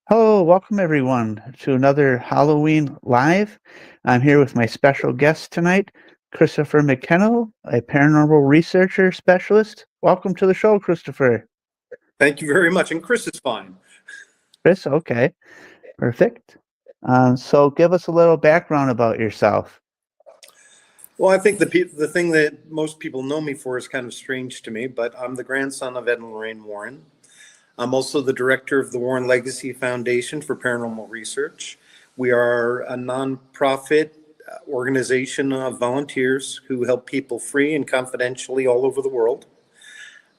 Hello, welcome everyone to another Halloween Live. I'm here with my special guest tonight, Christopher McKinnell, a paranormal researcher specialist. Welcome to the show, Christopher. Thank you very much. And Chris is fine. Chris, okay, perfect. So give us a little background about yourself. Well, I think the thing that most people know me for is kind of strange to me, but I'm the grandson of Ed and Lorraine Warren. I'm also the director of the Warren Legacy Foundation for Paranormal Research. We are a nonprofit organization of volunteers who help people free and confidentially all over the world.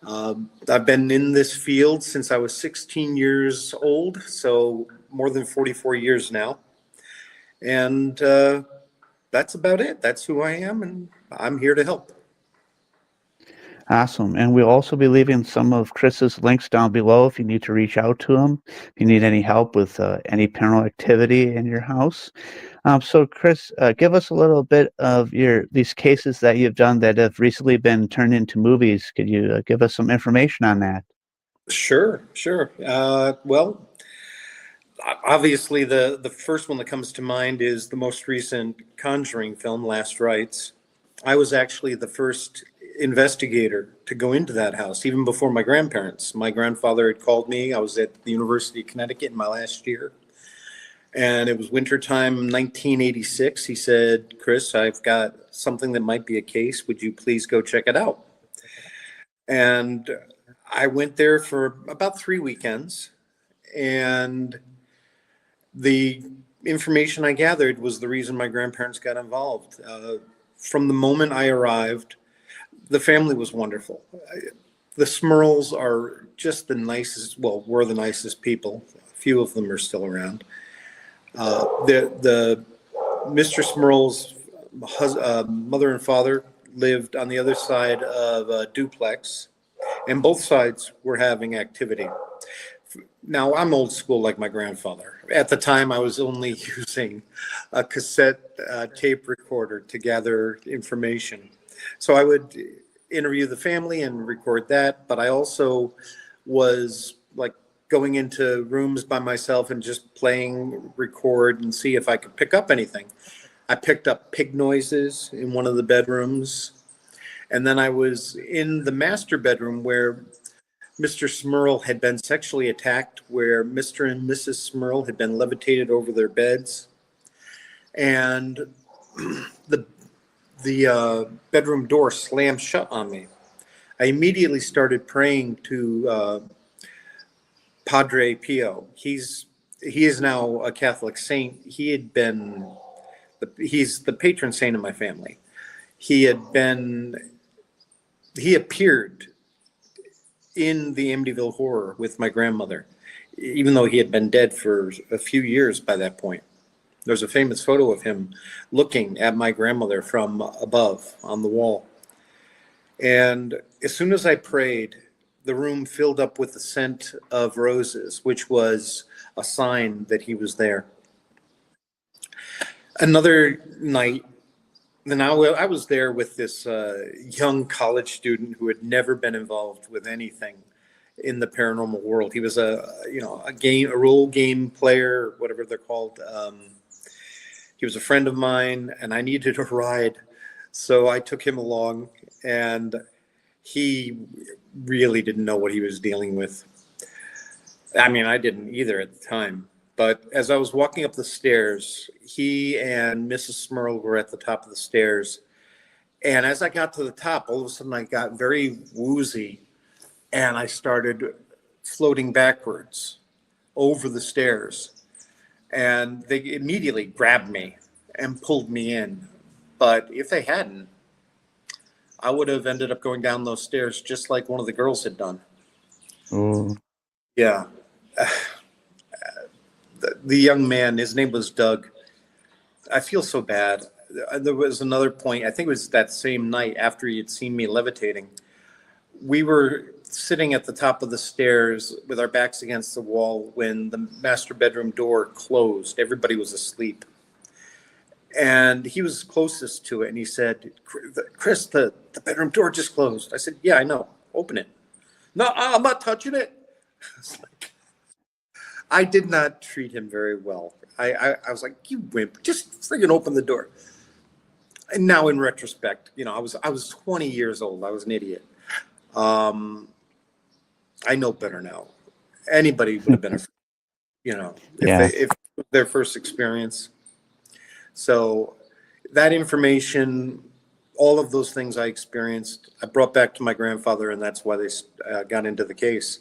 I've been in this field since I was 16 years old, so more than 44 years now. And that's about it. That's who I am, and I'm here to help. Awesome. And we'll also be leaving some of Chris's links down below if you need to reach out to him, if you need any help with any paranormal activity in your house. So, Chris, give us a little bit of these cases that you've done that have recently been turned into movies. Could you give us some information on that? Sure, sure. Well, obviously, the first one that comes to mind is the most recent Conjuring film, Last Rites. I was actually the first investigator to go into that house, even before my grandparents. My grandfather had called me. I was at the University of Connecticut in my last year, and it was wintertime 1986. He said, Chris, I've got something that might be a case. Would you please go check it out? And I went there for about 3 weekends, and the information I gathered was the reason my grandparents got involved. From the moment I arrived, the family was wonderful. The Smurls are just the nicest, well, were the nicest people. A few of them are still around. The Mr. Smurl's mother and father lived on the other side of a duplex, and both sides were having activity. Now, I'm old school like my grandfather. At the time, I was only using a cassette tape recorder to gather information. So I would interview the family and record that, but I also was like going into rooms by myself and just playing record and see if I could pick up anything. I picked up pig noises in one of the bedrooms, and then I was in the master bedroom where Mr. Smurl had been sexually attacked, where Mr. and Mrs. Smurl had been levitated over their beds. And the bedroom door slammed shut on me. I immediately started praying to Padre Pio. He is now a Catholic saint. He's the patron saint of my family. He appeared in the Amityville Horror with my grandmother, even though he had been dead for a few years by that point. There's a famous photo of him looking at my grandmother from above on the wall. And as soon as I prayed, the room filled up with the scent of roses, which was a sign that he was there. Another night, and I was there with this young college student who had never been involved with anything in the paranormal world. He was a role game player, whatever they're called. He was a friend of mine, and I needed a ride, so I took him along, and he really didn't know what he was dealing with. I mean, I didn't either at the time. But as I was walking up the stairs, he and Mrs. Smurl were at the top of the stairs. And as I got to the top, all of a sudden I got very woozy, and I started floating backwards over the stairs. And they immediately grabbed me and pulled me in. But if they hadn't, I would have ended up going down those stairs just like one of the girls had done. Oh, Yeah. The young man, his name was Doug. I feel so bad. There was another point, I think it was that same night after he had seen me levitating. We were sitting at the top of the stairs with our backs against the wall when the master bedroom door closed. Everybody was asleep. And he was closest to it, and he said, Chris, the bedroom door just closed. I said, yeah, I know. Open it. No, I'm not touching it. I did not treat him very well. I was like, you wimp, just friggin' open the door. And now in retrospect, I was 20 years old. I was an idiot. Um, I know better now. Anybody would have been, Yeah. if their first experience. So that information, all of those things I experienced, I brought back to my grandfather, and that's why they got into the case.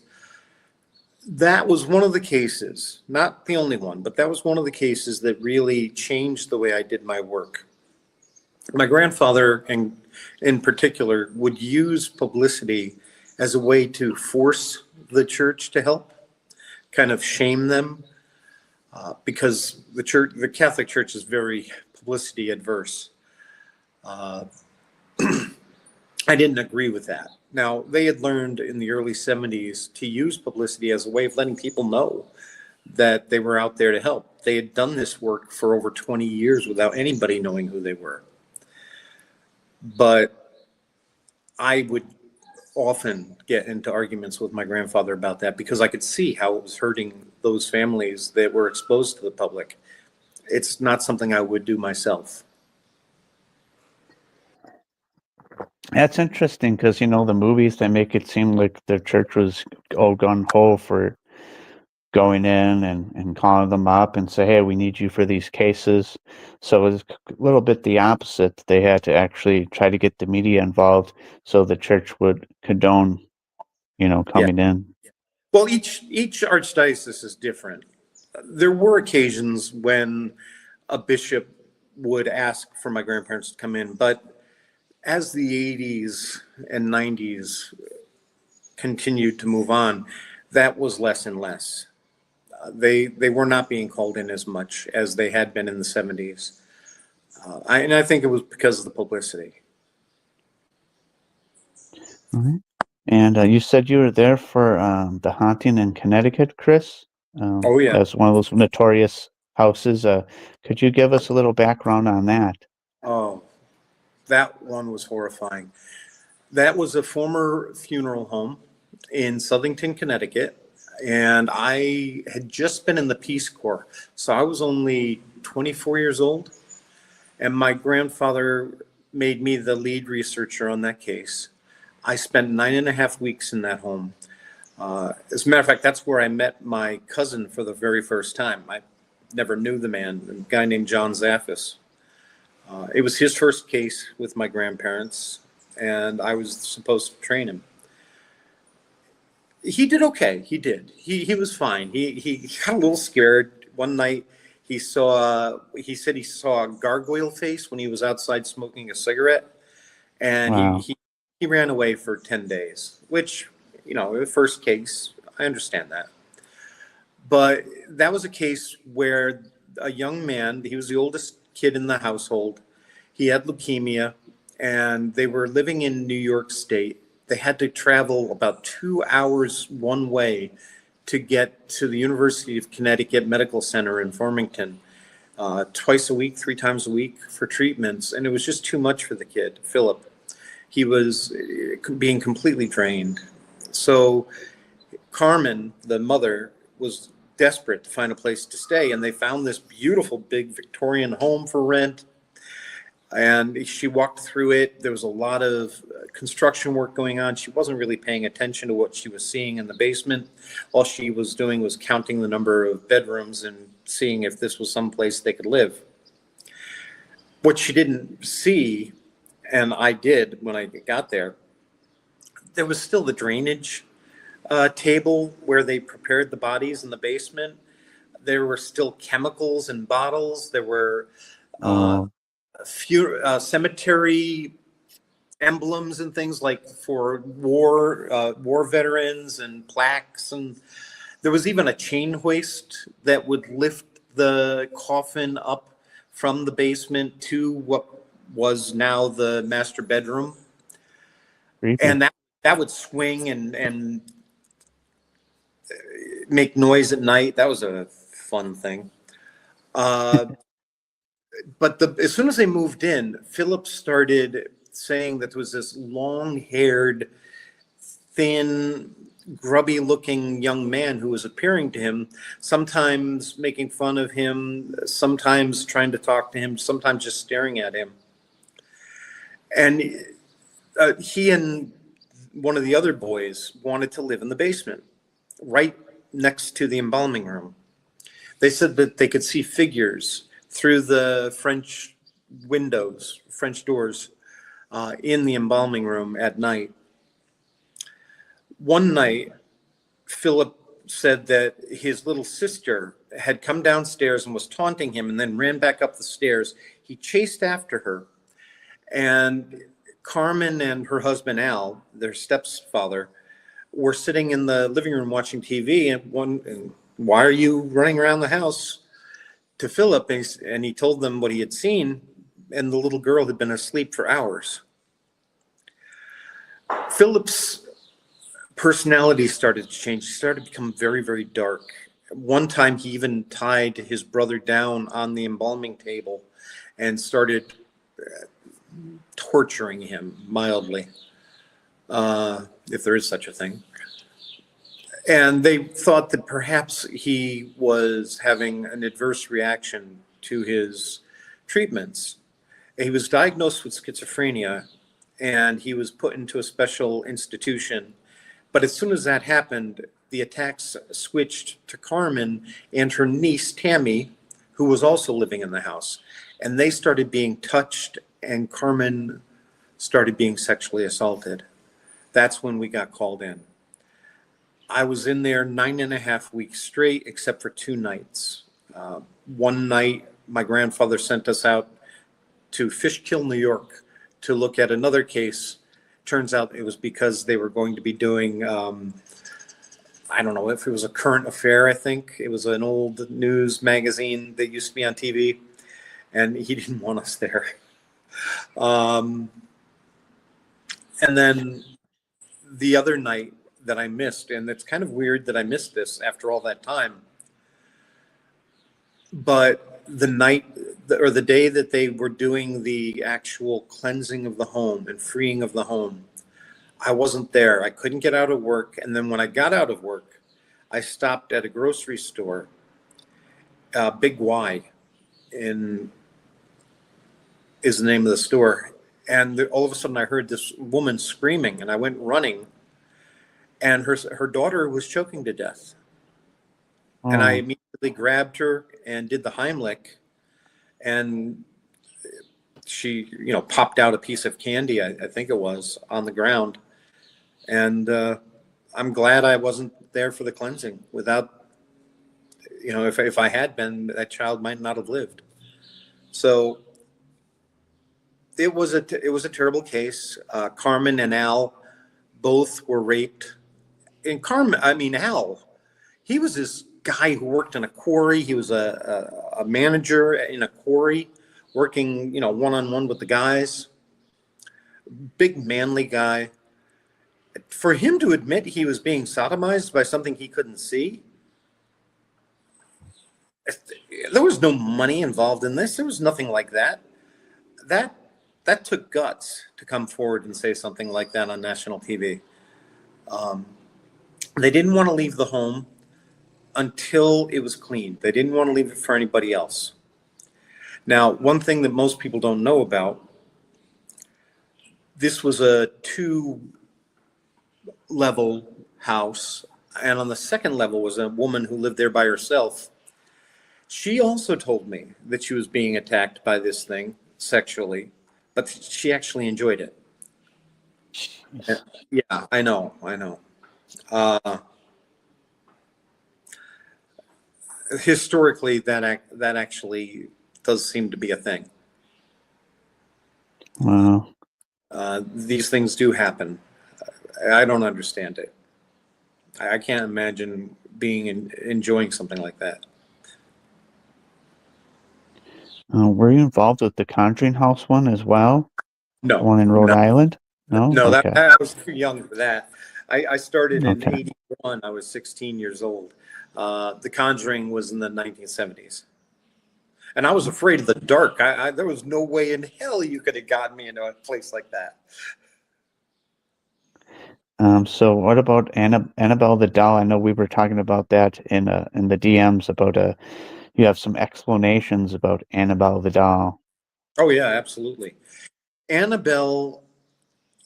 That was one of the cases, not the only one, but that was one of the cases that really changed the way I did my work. My grandfather, in particular, would use publicity as a way to force the church to help, kind of shame them, because the Catholic Church is very publicity adverse. I didn't agree with that. Now, they had learned in the early 70s to use publicity as a way of letting people know that they were out there to help. They had done this work for over 20 years without anybody knowing who they were. But I would often get into arguments with my grandfather about that because I could see how it was hurting those families that were exposed to the public. It's not something I would do myself. That's interesting because, the movies, they make it seem like the church was all gung-ho for going in and calling them up and say, hey, we need you for these cases. So it's a little bit the opposite. They had to actually try to get the media involved so the church would condone, Yeah. coming in. Well, each archdiocese is different. There were occasions when a bishop would ask for my grandparents to come in, but as the 80s and 90s continued to move on, that was less and less. They were not being called in as much as they had been in the 70s. And I think it was because of the publicity. All right. And you said you were there for the haunting in Connecticut, Chris? Oh, yeah. That's one of those notorious houses. Could you give us a little background on that? Oh, that one was horrifying. That was a former funeral home in Southington, Connecticut. And I had just been in the Peace Corps. So I was only 24 years old. And my grandfather made me the lead researcher on that case. I spent 9.5 weeks in that home. As a matter of fact, that's where I met my cousin for the very first time. I never knew the man, a guy named John Zaffis. It was his first case with my grandparents, and I was supposed to train him. He did okay. He did. He was fine. He got a little scared one night. He said he saw a gargoyle face when he was outside smoking a cigarette, and Wow. he ran away for 10 days, which, the first case, I understand that. But that was a case where a young man, he was the oldest kid in the household. He had leukemia, and they were living in New York State. They had to travel about 2 hours one way to get to the University of Connecticut Medical Center in Farmington, twice a week, 3 times a week for treatments. And it was just too much for the kid, Philip. He was being completely drained. So Carmen, the mother, was desperate to find a place to stay. And they found this beautiful big Victorian home for rent. And she walked through it. There was a lot of construction work going on. She wasn't really paying attention to what she was seeing in the basement. All she was doing was counting the number of bedrooms and seeing if this was someplace they could live. What she didn't see, and I did when I got there, there was still the drainage table where they prepared the bodies in the basement. There were still chemicals in bottles. There were cemetery emblems and things like for war veterans and plaques, and there was even a chain hoist that would lift the coffin up from the basement to what was now the master bedroom. Creepy. And that would swing and make noise at night. That was a fun thing. But as soon as they moved in, Philip started saying that there was this long-haired, thin grubby looking young man who was appearing to him, sometimes making fun of him, sometimes trying to talk to him, sometimes just staring at him. And he and one of the other boys wanted to live in the basement, right next to the embalming room. They said that they could see figures through the French windows, French doors, in the embalming room at night. One night, Philip said that his little sister had come downstairs and was taunting him and then ran back up the stairs. He chased after her, and Carmen and her husband Al, their stepfather, were sitting in the living room watching TV, and why are you running around the house? To Philip, and he told them what he had seen, and the little girl had been asleep for hours. Philip's personality started to change. He started to become very, very dark. One time he even tied his brother down on the embalming table and started torturing him mildly, if there is such a thing. And they thought that perhaps he was having an adverse reaction to his treatments. He was diagnosed with schizophrenia, and he was put into a special institution. But as soon as that happened, the attacks switched to Carmen and her niece, Tammy, who was also living in the house. And they started being touched, and Carmen started being sexually assaulted. That's when we got called in. I was in there 9.5 weeks straight, except for 2 nights. One night, my grandfather sent us out to Fishkill, New York, to look at another case. Turns out it was because they were going to be doing, I don't know if it was a current affair, I think. It was an old news magazine that used to be on TV, and he didn't want us there. And then the other night that I missed, and it's kind of weird that I missed this after all that time, but the night or the day that they were doing the actual cleansing of the home and freeing of the home, I wasn't there. I couldn't get out of work. And then when I got out of work, I stopped at a grocery store, Big Y is the name of the store. And all of a sudden I heard this woman screaming, and I went running, and her daughter was choking to death. Oh. And I immediately grabbed her and did the Heimlich, and she, popped out a piece of candy, I think it was, on the ground. And I'm glad I wasn't there for the cleansing. Without, if I had been, that child might not have lived. So it was a terrible case. Carmen and Al both were raped. And Al, he was this guy who worked in a quarry. He was a manager in a quarry, working, one-on-one with the guys. Big manly guy. For him to admit he was being sodomized by something he couldn't see, there was no money involved in this. There was nothing like that. That took guts to come forward and say something like that on national TV. They didn't want to leave the home until it was cleaned. They didn't want to leave it for anybody else. Now, one thing that most people don't know about, this was a 2-level house, and on the second level was a woman who lived there by herself. She also told me that she was being attacked by this thing sexually, but she actually enjoyed it. Yeah, I know. Historically, that actually does seem to be a thing. Wow. These things do happen. I don't understand it. I can't imagine enjoying something like that. Were you involved with the Conjuring House one as well? No. The one in Rhode Island? No? Okay. I was too young for that. I started in 81. I was 16 years old. The Conjuring was in the 1970s. And I was afraid of the dark. There was no way in hell you could have gotten me into a place like that. So what about Annabelle the doll? I know we were talking about that in the DMs about you have some explanations about Annabelle the doll. Oh yeah, absolutely. Annabelle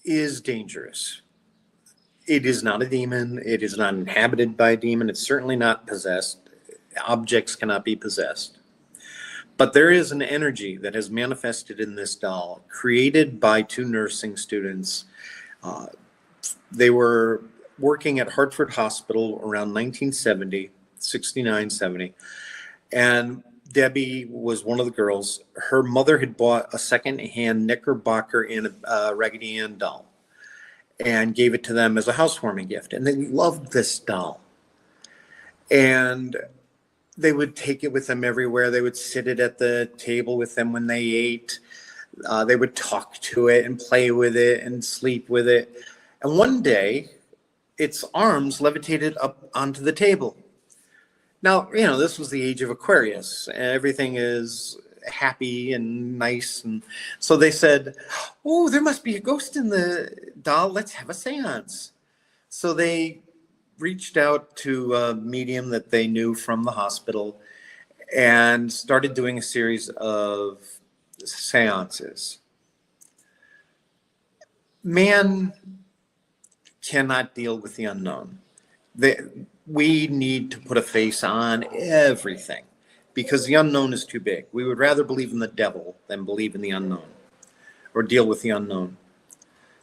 is dangerous. It is not a demon. It is not inhabited by a demon. It's certainly not possessed. Objects cannot be possessed. But there is an energy that has manifested in this doll, created by two nursing students. Uh, they were working at Hartford Hospital around 1970, 69, 70. And Debbie was one of the girls. Her mother had bought a second-hand Knickerbocker and a Raggedy Ann doll and gave it to them as a housewarming gift. And they loved this doll. And they would take it with them everywhere. They would sit it at the table with them when they ate. They would talk to it and play with it and sleep with it. And one day, its arms levitated up onto the table. Now, this was the age of Aquarius. Everything is happy and nice. And so they said, oh, there must be a ghost in the doll. Let's have a seance. So they reached out to a medium that they knew from the hospital and started doing a series of seances. Man cannot deal with the unknown. We need to put a face on everything because the unknown is too big. We would rather believe in the devil than believe in the unknown or deal with the unknown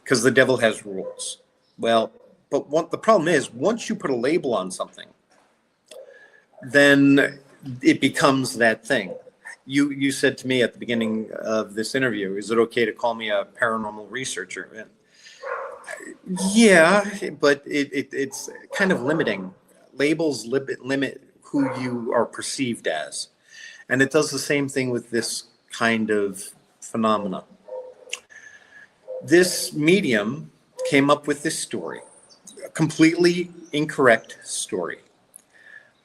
because the devil has rules. Well, but the problem is once you put a label on something, then it becomes that thing. You said to me at the beginning of this interview, is it okay to call me a paranormal researcher? And yeah, but it's kind of limiting. Labels limit who you are perceived as. And it does the same thing with this kind of phenomena. This medium came up with this story, a completely incorrect story,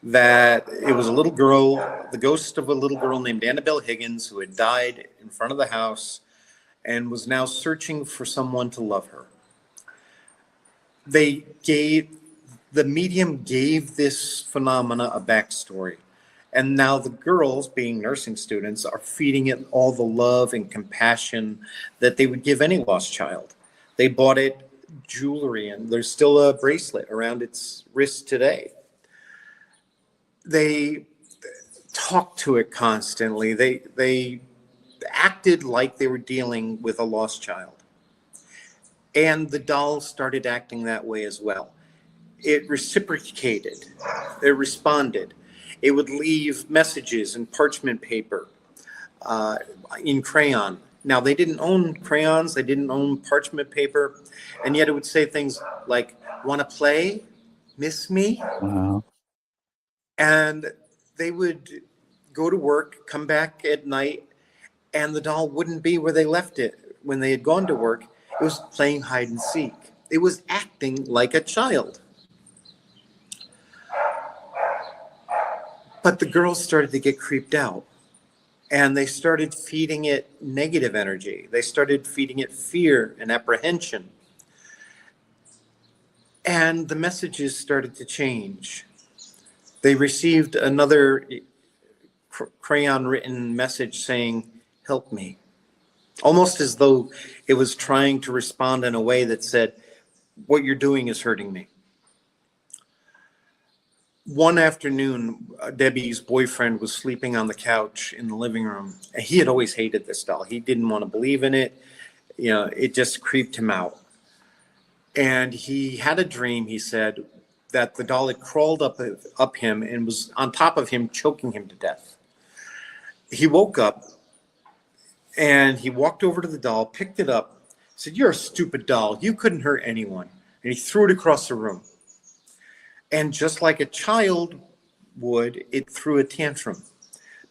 that it was a little girl, the ghost of a little girl named Annabelle Higgins, who had died in front of the house and was now searching for someone to love her. The medium gave this phenomena a backstory. And now the girls, being nursing students, are feeding it all the love and compassion that they would give any lost child. They bought it jewelry, and there's still a bracelet around its wrist today. They talked to it constantly. They acted like they were dealing with a lost child. And the doll started acting that way as well. It reciprocated. It responded. It would leave messages in parchment paper, in crayon. Now, they didn't own crayons. They didn't own parchment paper. And yet it would say things like, want to play? Miss me? Wow. And they would go to work, come back at night, and the doll wouldn't be where they left it when they had gone to work. It was playing hide and seek. It was acting like a child. But the girls started to get creeped out, and they started feeding it negative energy. They started feeding it fear and apprehension. And the messages started to change. They received another crayon-written message saying, help me. Almost as though it was trying to respond in a way that said, what you're doing is hurting me. One afternoon, Debbie's boyfriend was sleeping on the couch in the living room. He had always hated this doll. He didn't want to believe in it. It just creeped him out. And he had a dream, he said, that the doll had crawled up him and was on top of him, choking him to death. He woke up and he walked over to the doll, picked it up, said, you're a stupid doll. You couldn't hurt anyone. And he threw it across the room. And just like a child would, it threw a tantrum.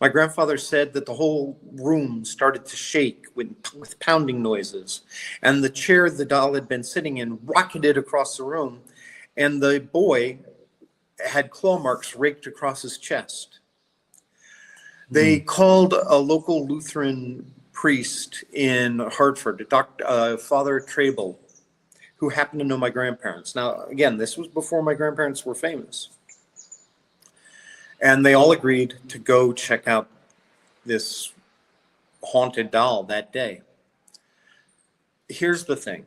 My grandfather said that the whole room started to shake with pounding noises. And the chair the doll had been sitting in rocketed across the room. And the boy had claw marks raked across his chest. They called a local Lutheran priest in Hartford, Father Trable, who happened to know my grandparents. Now, again, this was before my grandparents were famous. And they all agreed to go check out this haunted doll that day. Here's the thing.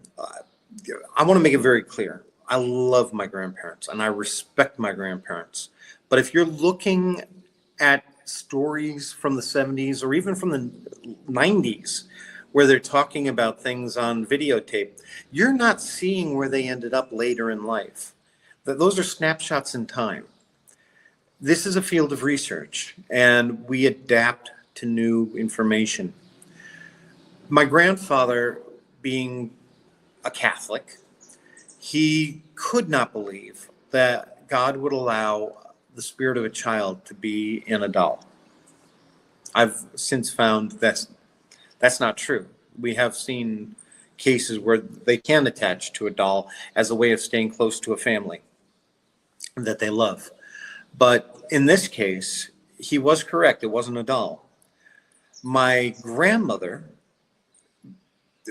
I want to make it very clear. I love my grandparents and I respect my grandparents. But if you're looking at stories from the 70s or even from the 90s where they're talking about things on videotape, you're not seeing where they ended up later in life. Those are snapshots in time. This is a field of research and we adapt to new information. My grandfather, being a Catholic, he could not believe that God would allow the spirit of a child to be in a doll. I've since found that's not true. We have seen cases where they can attach to a doll as a way of staying close to a family that they love. But in this case, he was correct. It wasn't a doll. My grandmother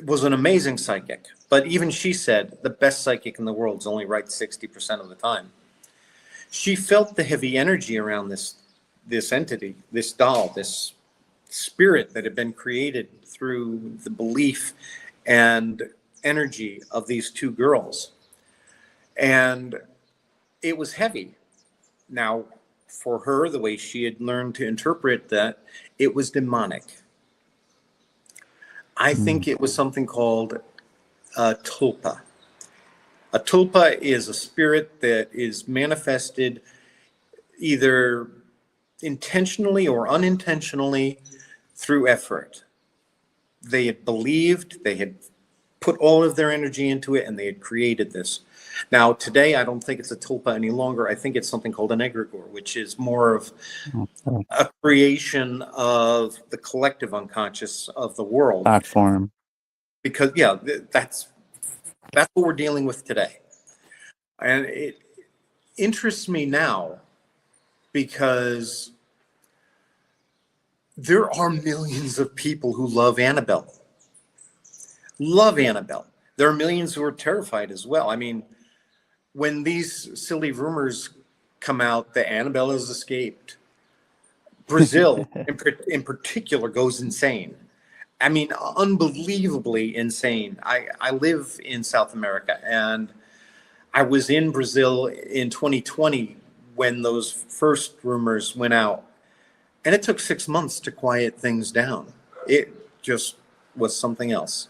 was an amazing psychic, but even she said the best psychic in the world is only right 60% of the time. She felt the heavy energy around this entity, this doll, this spirit that had been created through the belief and energy of these two girls. And it was heavy. Now, for her, the way she had learned to interpret that, it was demonic. I think it was something called a tulpa. A tulpa is a spirit that is manifested either intentionally or unintentionally through effort. They had believed, they had put all of their energy into it, and they had created this. Now, today, I don't think it's a tulpa any longer. I think it's something called an egregore, which is more of a creation of the collective unconscious of the world. Platform. Because, yeah, that's what we're dealing with today. And it interests me now because there are millions of people who love Annabelle. Love Annabelle. There are millions who are terrified as well. I mean, when these silly rumors come out that Annabelle has escaped, Brazil in particular goes insane. I mean, unbelievably insane. I live in South America, and I was in Brazil in 2020 when those first rumors went out. And it took 6 months to quiet things down. It just was something else.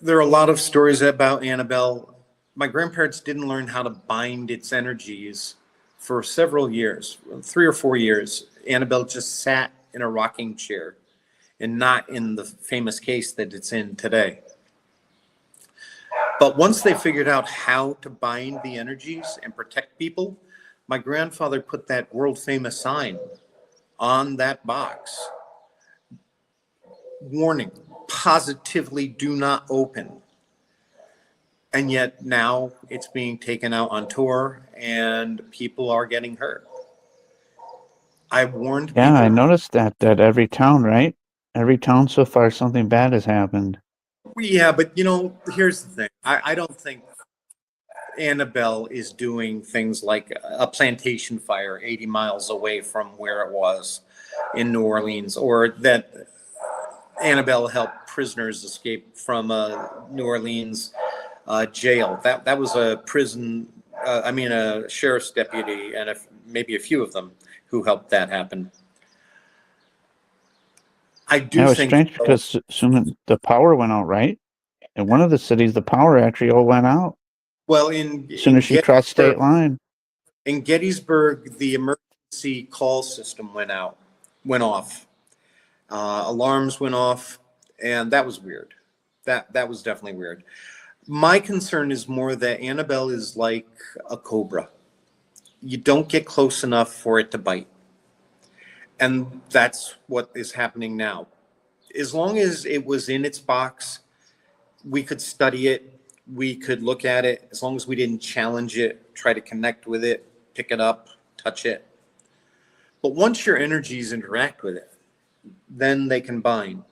There are a lot of stories about Annabelle. My grandparents didn't learn how to bind its energies for several years, 3 or 4 years. Annabelle just sat in a rocking chair and not in the famous case that it's in today. But once they figured out how to bind the energies and protect people, my grandfather put that world famous sign on that box. Warning, positively do not open. And yet now it's being taken out on tour and people are getting hurt. I warned people. Yeah, I noticed that every town, right? Every town so far, something bad has happened. Yeah, but here's the thing. I don't think Annabelle is doing things like a plantation fire 80 miles away from where it was in New Orleans, or that Annabelle helped prisoners escape from a New Orleans jail. That was a prison, a sheriff's deputy, and maybe a few of them who helped that happen. I do Yeah, it's think strange because soon the power went out, right? In one of the cities, the power actually all went out. Well, As soon as she crossed state line. In Gettysburg, the emergency call system went off. Alarms went off, and that was weird. That was definitely weird. My concern is more that Annabelle is like a cobra. You don't get close enough for it to bite. And that's what is happening now. As long as it was in its box, we could study it, we could look at it, as long as we didn't challenge it, try to connect with it, pick it up, touch it. But once your energies interact with it, then they can bind.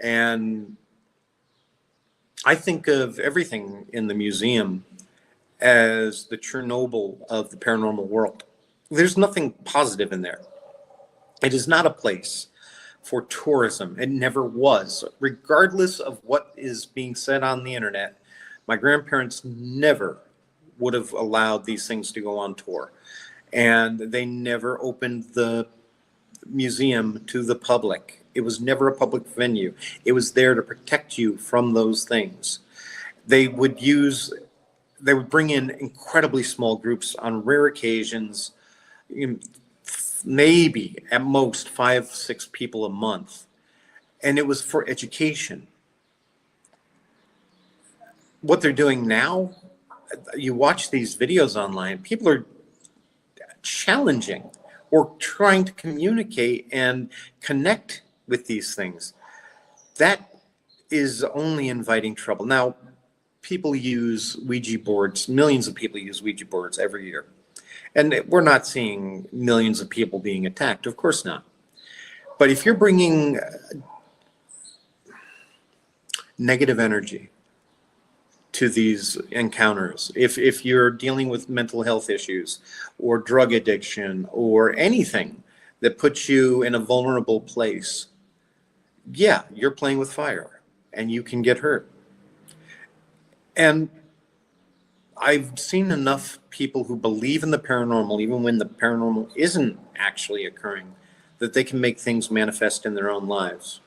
And I think of everything in the museum as the Chernobyl of the paranormal world. There's nothing positive in there. It is not a place for tourism. It never was. Regardless of what is being said on the internet, my grandparents never would have allowed these things to go on tour. And they never opened the museum to the public. It was never a public venue. It was there to protect you from those things. They would use, they would bring in incredibly small groups on rare occasions, maybe at most 5, 6 people a month. And it was for education. What they're doing now, you watch these videos online, people are challenging or trying to communicate and connect with these things. That is only inviting trouble. Now, people use Ouija boards, millions of people use Ouija boards every year. And we're not seeing millions of people being attacked, of course not. But if you're bringing negative energy to these encounters, if you're dealing with mental health issues or drug addiction or anything that puts you in a vulnerable place, yeah, you're playing with fire and you can get hurt. And I've seen enough people who believe in the paranormal, even when the paranormal isn't actually occurring, that they can make things manifest in their own lives.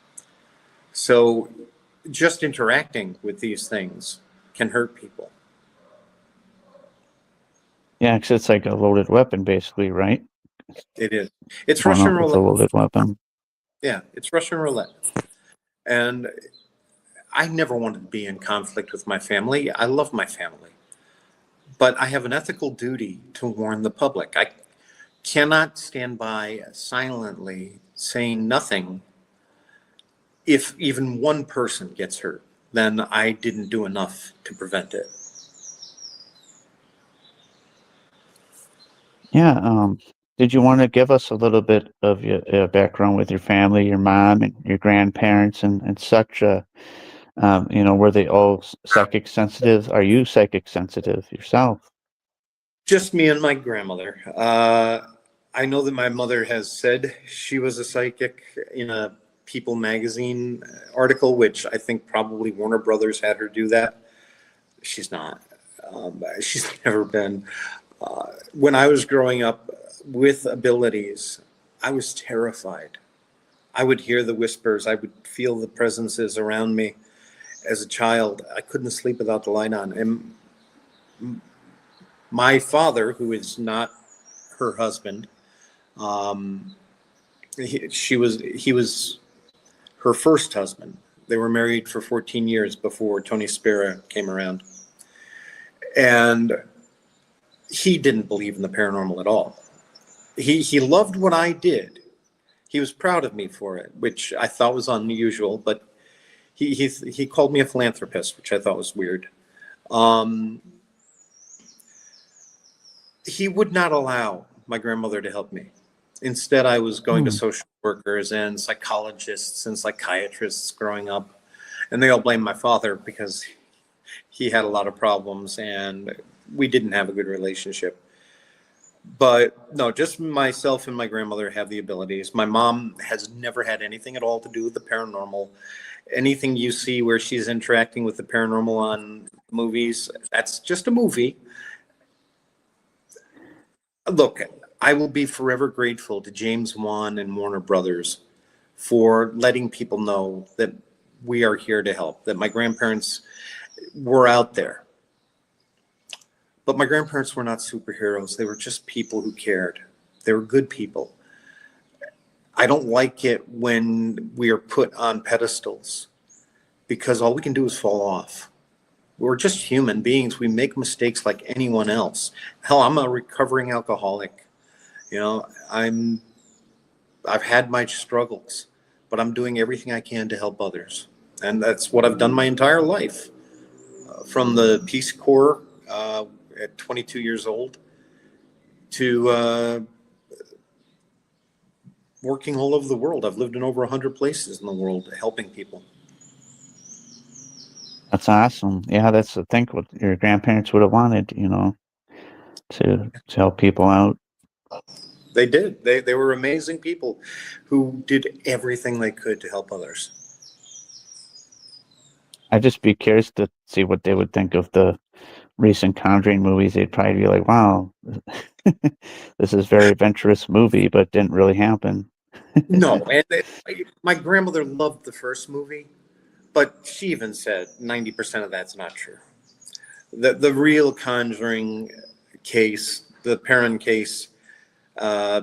So just interacting with these things can hurt people. Yeah, 'cause it's like a loaded weapon, basically, right? It is. It's Going Russian out with a roulette. loaded weapon. Yeah, it's Russian roulette. And I never wanted to be in conflict with my family. I love my family. But I have an ethical duty to warn the public. I cannot stand by silently saying nothing. If even one person gets hurt, then I didn't do enough to prevent it. Yeah. Did you want to give us a little bit of your background with your family, your mom and your grandparents and such? Were they all psychic sensitive? Are you psychic sensitive yourself? Just me and my grandmother. I know that my mother has said she was a psychic in a People magazine article, which I think probably Warner Brothers had her do that. She's not. She's never been. When I was growing up with abilities, I was terrified. I would hear the whispers. I would feel the presences around me. As a child, I couldn't sleep without the light on. And my father, who is not her husband, he was her first husband. They were married for 14 years before Tony Spera came around. And he didn't believe in the paranormal at all. He loved what I did. He was proud of me for it, which I thought was unusual, but he called me a philanthropist, which I thought was weird. He would not allow my grandmother to help me. Instead, I was going to social workers and psychologists and psychiatrists growing up, and they all blamed my father because he had a lot of problems and we didn't have a good relationship. But no, just myself and my grandmother have the abilities. My mom has never had anything at all to do with the paranormal. Anything you see where she's interacting with the paranormal on movies, that's just a movie. Look, I will be forever grateful to James Wan and Warner Brothers for letting people know that we are here to help, that my grandparents were out there. But my grandparents were not superheroes. They were just people who cared. They were good people. I don't like it when we are put on pedestals because all we can do is fall off. We're just human beings. We make mistakes like anyone else. Hell, I'm a recovering alcoholic. I've had my struggles, but I'm doing everything I can to help others. And that's what I've done my entire life. From the Peace Corps at 22 years old to working all over the world. I've lived in over 100 places in the world helping people. That's awesome. Yeah, that's I think what your grandparents would have wanted, to help people out. They did. They were amazing people who did everything they could to help others. I'd just be curious to see what they would think of the recent Conjuring movies. They'd probably be like, "Wow, this is a very adventurous movie, but didn't really happen." No, and my grandmother loved the first movie, but she even said 90% of that's not true. The real Conjuring case, the Perrin case, uh,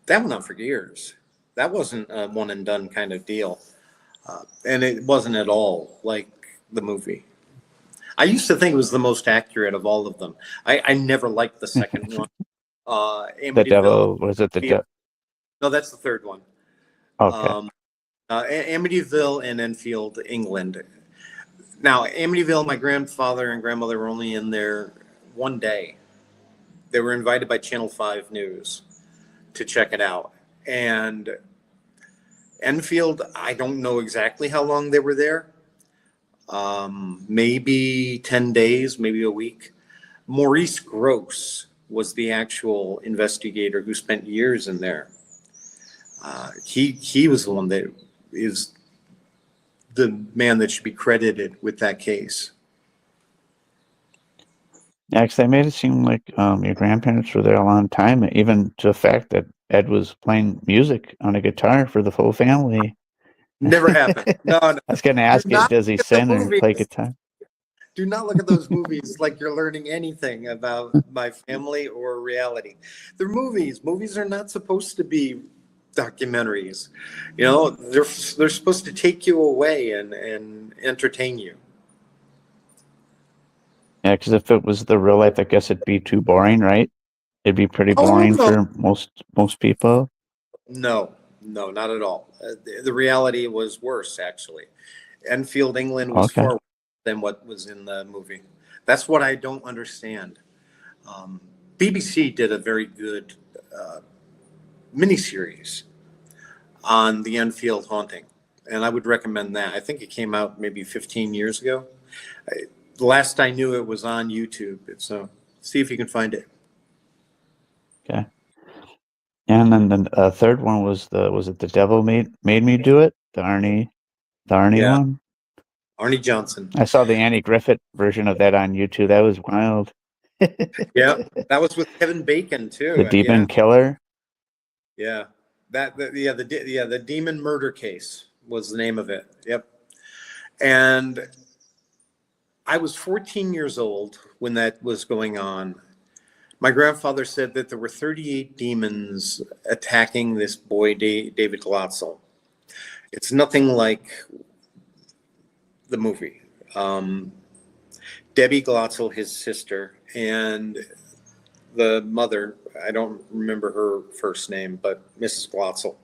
that went on for years. That wasn't a one and done kind of deal, and it wasn't at all like the movie. I used to think it was the most accurate of all of them. I never liked the second one. The Amityville. devil was it No, that's the third one. Okay. Um, Amityville and Enfield, England. Now, Amityville, my grandfather and grandmother were only in there one day. They were invited by Channel 5 News to check it out. And Enfield, I don't know exactly how long they were there. Maybe 10 days, maybe a week. Maurice Gross was the actual investigator who spent years in there. He was the one that is the man that should be credited with that case. Yeah, 'cause they made it seem like your grandparents were there a long time, even to the fact that Ed was playing music on a guitar for the whole family. Never happened. No, no. I was going to Do ask you, not does he look at the sing or play movies. guitar? Do not look at those movies like you're learning anything about my family or reality. They're movies. Movies are not supposed to be documentaries. They're supposed to take you away and entertain you. Yeah, because if it was the real life, I guess it'd be too boring, right? It'd be pretty Oh boring no, for most people. no, no, not at all. The reality was worse, actually. Enfield, England was Okay. far worse than what was in the movie. That's what I don't understand. BBC did a very good miniseries on the Enfield haunting, and I would recommend that. I think it came out maybe 15 years ago. The last I knew, it was on YouTube. So see if you can find it. Okay. And then the third one was it the devil made me do it? The Arnie Yeah, one? Arnie Johnson. I saw the Andy Griffith version of that on YouTube. That was wild. Yeah, that was with Kevin Bacon The too. demon Yeah, killer. yeah. The demon murder case was the name of it. Yep. And I was 14 years old when that was going on. My grandfather said that there were 38 demons attacking this boy, David Glotzel. It's nothing like the movie. Debbie Glotzel, his sister, and the mother, I don't remember her first name, but Mrs. Glotzel,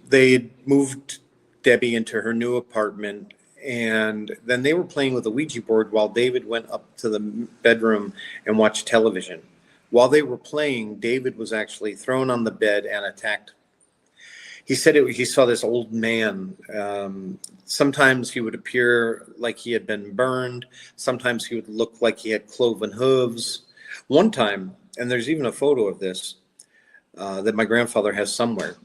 they moved Debbie into her new apartment, and then they were playing with a Ouija board while David went up to the bedroom and watched television. While they were playing, David was actually thrown on the bed and attacked. He said he saw this old man. Sometimes he would appear like he had been burned. Sometimes he would look like he had cloven hooves. One time, and there's even a photo of this that my grandfather has somewhere,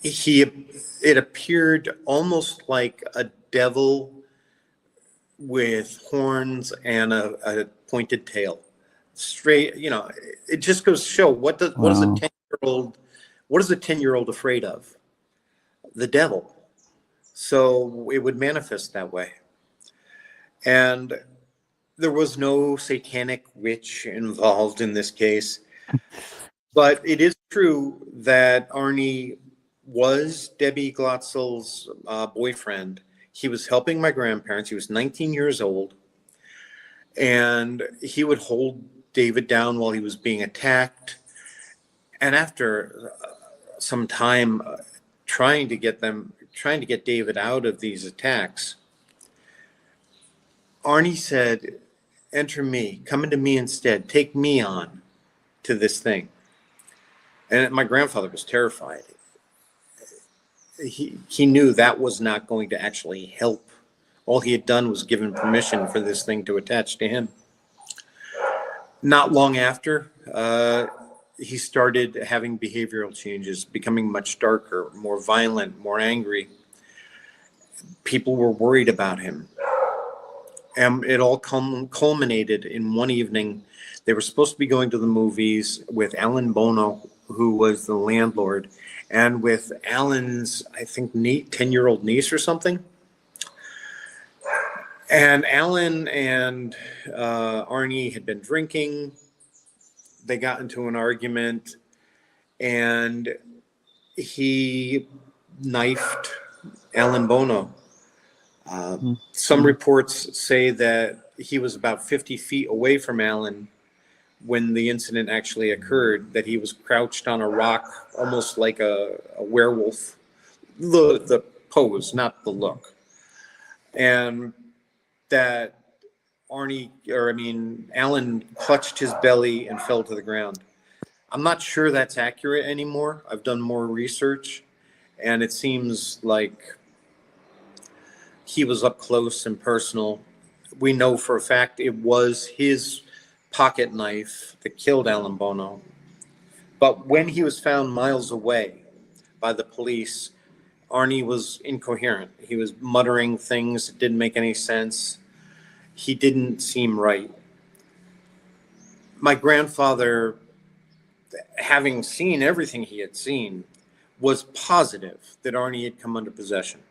it appeared almost like a devil with horns and a pointed tail. Straight, it just goes to show what is a Wow. 10-year-old afraid of? The devil. So it would manifest that way. And there was no satanic witch involved in this case. But it is true that Arnie was Debbie Glotzel's boyfriend. He was helping my grandparents. He was 19 years old. And he would hold David down while he was being attacked. And after some time trying to get David out of these attacks, Arnie said, "Enter me, come into me instead, take me on to this thing." And my grandfather was terrified. he knew that was not going to actually help. All he had done was given permission for this thing to attach to him. Not long after, he started having behavioral changes, becoming much darker, more violent, more angry. People were worried about him. And it all culminated in one evening. They were supposed to be going to the movies with Alan Bono, who was the landlord, and with Alan's, I think, 10-year-old niece or something. And Alan and Arnie had been drinking. They got into an argument, and he knifed Alan Bono. Some reports say that he was about 50 feet away from Alan when the incident actually occurred, that he was crouched on a rock, almost like a werewolf. The pose, not the look. And that Alan clutched his belly and fell to the ground. I'm not sure that's accurate anymore. I've done more research, and it seems like he was up close and personal. We know for a fact it was his pocket knife that killed Alan Bono. But when he was found miles away by the police, Arnie was incoherent. He was muttering things that didn't make any sense. He didn't seem right. My grandfather, having seen everything he had seen, was positive that Arnie had come under possession.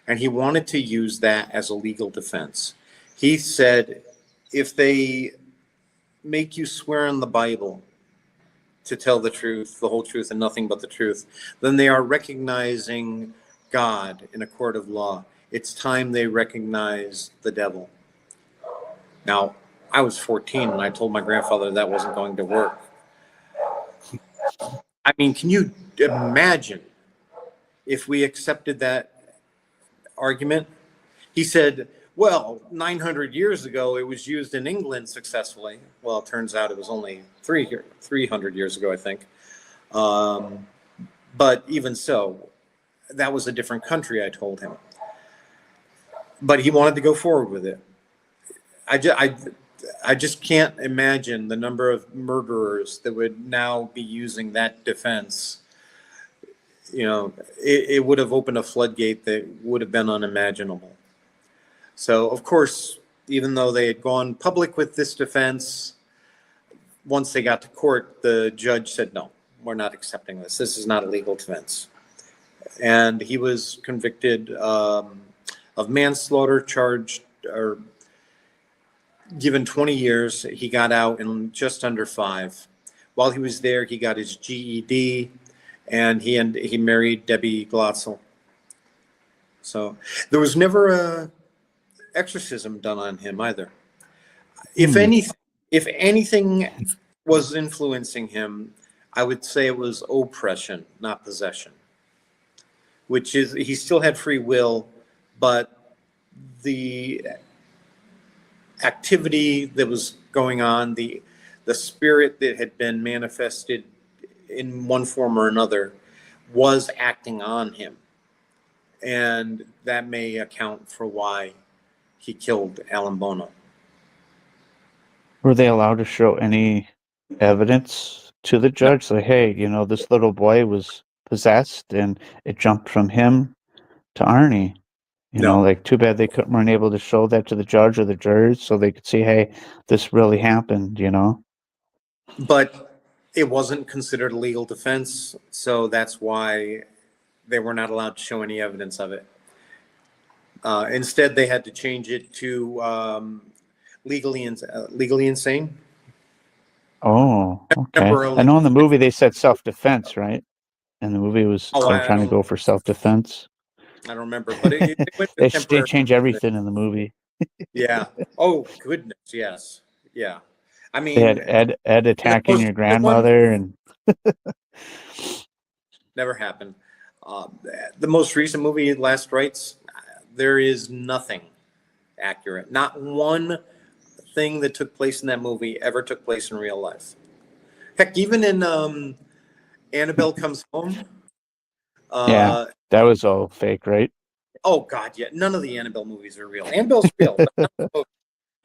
And he wanted to use that as a legal defense. He said, if they make you swear on the Bible to tell the truth, the whole truth, and nothing but the truth, then they are recognizing God in a court of law. It's time they recognize the devil. Now, I was 14 when I told my grandfather that wasn't going to work. I mean, can you imagine if we accepted that argument? He said, well, 900 years ago, it was used in England successfully. Well, it turns out it was only 300 years ago, I think. But even so, that was a different country, I told him. But he wanted to go forward with it. I just can't imagine the number of murderers that would now be using that defense. You know, it would have opened a floodgate that would have been unimaginable. So, of course, even though they had gone public with this defense, once they got to court, the judge said, no, we're not accepting this. This is not a legal defense. And he was convicted of manslaughter, charged or given 20 years. He got out in just under 5. While he was there, he got his GED, and he married Debbie Glotzel. So there was never a exorcism done on him either. If anything was influencing him, I would say it was oppression, not possession. Which is, he still had free will, but the activity that was going on, the spirit that had been manifested in one form or another was acting on him. And that may account for why he killed Alan Bono. Were they allowed to show any evidence to the judge? Like, hey, this little boy was possessed and it jumped from him to Arnie. No. Like, too bad they weren't able to show that to the judge or the jurors so they could see, hey, this really happened, But it wasn't considered a legal defense, so that's why they were not allowed to show any evidence of it. Instead, they had to change it to legally insane. Oh, okay. I know in the movie they said self-defense, right? And the movie was they were trying to go for self-defense. I don't remember, but it went to they change everything in the movie. Yeah. Oh, goodness, yes. Yeah. I mean, they had Ed attacking your grandmother and never happened. The most recent movie, Last Rites, there is nothing accurate. Not one thing that took place in that movie ever took place in real life. Heck, even in Annabelle Comes Home, Yeah, that was all fake, right? Oh God, yeah. None of the Annabelle movies are real. Annabelle's real, but not the movie.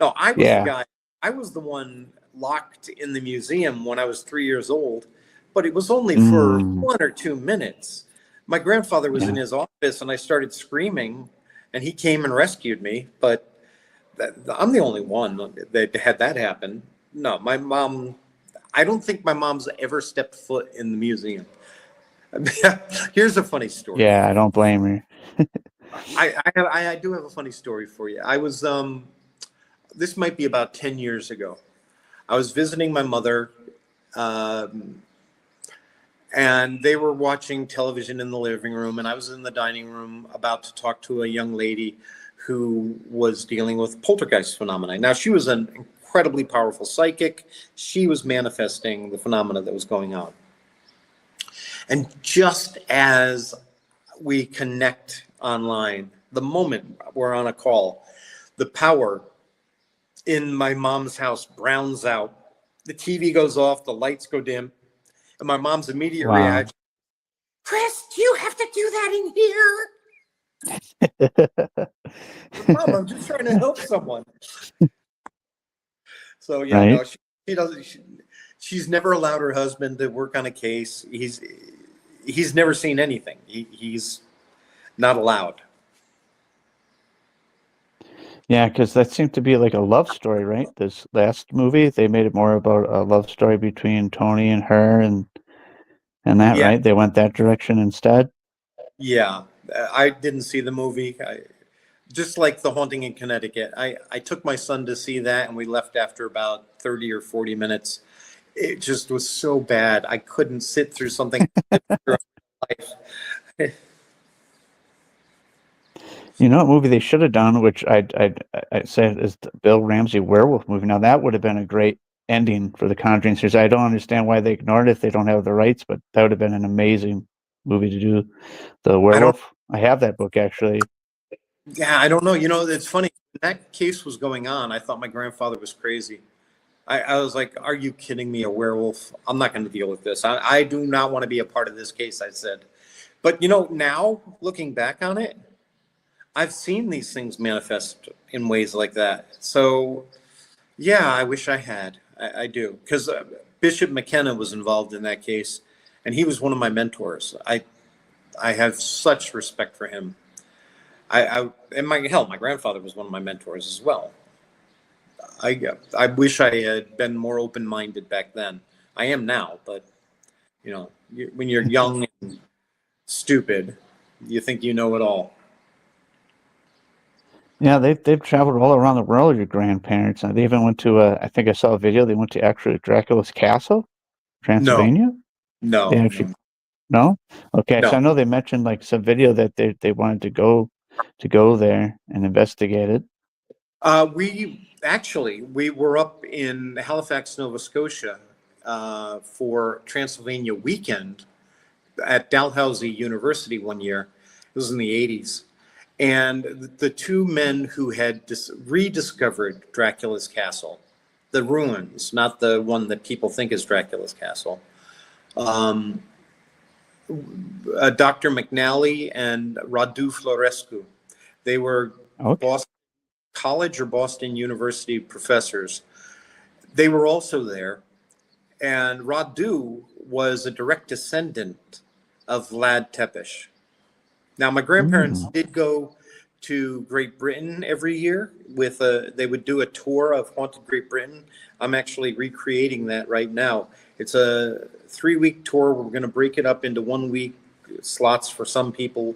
No, I was the Yeah. guy. I was the one locked in the museum when I was 3 years old, but it was only for Mm, 1 or 2 minutes. My grandfather was in yeah. his office, and I started screaming, and he came and rescued me. But I'm the only one that had that happen. No, my mom. I don't think my mom's ever stepped foot in the museum. Here's a funny story. Yeah, I don't blame her. I do have a funny story for you. I was this might be about 10 years ago. I was visiting my mother, um, and they were watching television in the living room, and I was in the dining room about to talk to a young lady who was dealing with poltergeist phenomena. Now, she was an incredibly powerful psychic. She was manifesting the phenomena that was going on. And just as we connect online, the moment we're on a call, the power in my mom's house browns out. The TV goes off, the lights go dim, and my mom's immediate Wow. reaction, Chris, do you have to do that in here? Mom, I'm just trying to help someone. So yeah, Right? no, she doesn't. She's never allowed her husband to work on a case. He's never seen anything. He's not allowed. Yeah, because that seemed to be like a love story, right? This last movie, they made it more about a love story between Tony and her and that, Yeah, right? They went that direction instead. yeah. I didn't see the movie. Just like The Haunting in Connecticut, I took my son to see that, and we left after about 30 or 40 minutes. It just was so bad. I couldn't sit through something throughout my life. You know what movie they should have done, which I'd say is the Bill Ramsey werewolf movie. Now that would have been a great ending for the Conjuring series. I don't understand why they ignored it if they don't have the rights, but that would have been an amazing movie to do. The I don't, werewolf. I have that book actually. yeah, I don't know. You know, it's funny. When that case was going on, I thought my grandfather was crazy. I was like, are you kidding me? A werewolf? I'm not going to deal with this. I do not want to be a part of this case, I said. But, you know, now looking back on it, I've seen these things manifest in ways like that. So, yeah, I wish I had. I do. Because Bishop McKenna was involved in that case, and he was one of my mentors. I have such respect for him. And my grandfather was one of my mentors as well. I wish I had been more open minded back then. I am now, but you know, when you're young and stupid, you think you know it all. Yeah, they've traveled all around the world. Your grandparents. They even went to. I think I saw a video. They went to actually Dracula's castle, No, Transylvania. They no, actually no, no. Okay, so no. I know they mentioned like some video that they wanted to go there and investigate it. We were up in Halifax, Nova Scotia, for Transylvania weekend at Dalhousie University one year. It was in the 80s. And the two men who had rediscovered Dracula's castle, the ruins, not the one that people think is Dracula's castle, um, Dr. McNally and Radu Florescu. They were Okay. Boston College or Boston University professors. They were also there. And Radu was a direct descendant of Vlad Tepes. Now, my grandparents Mm. did go to Great Britain every year they would do a tour of haunted Great Britain. I'm actually recreating that right now. It's a 3 week tour. We're going to break it up into 1 week slots for some people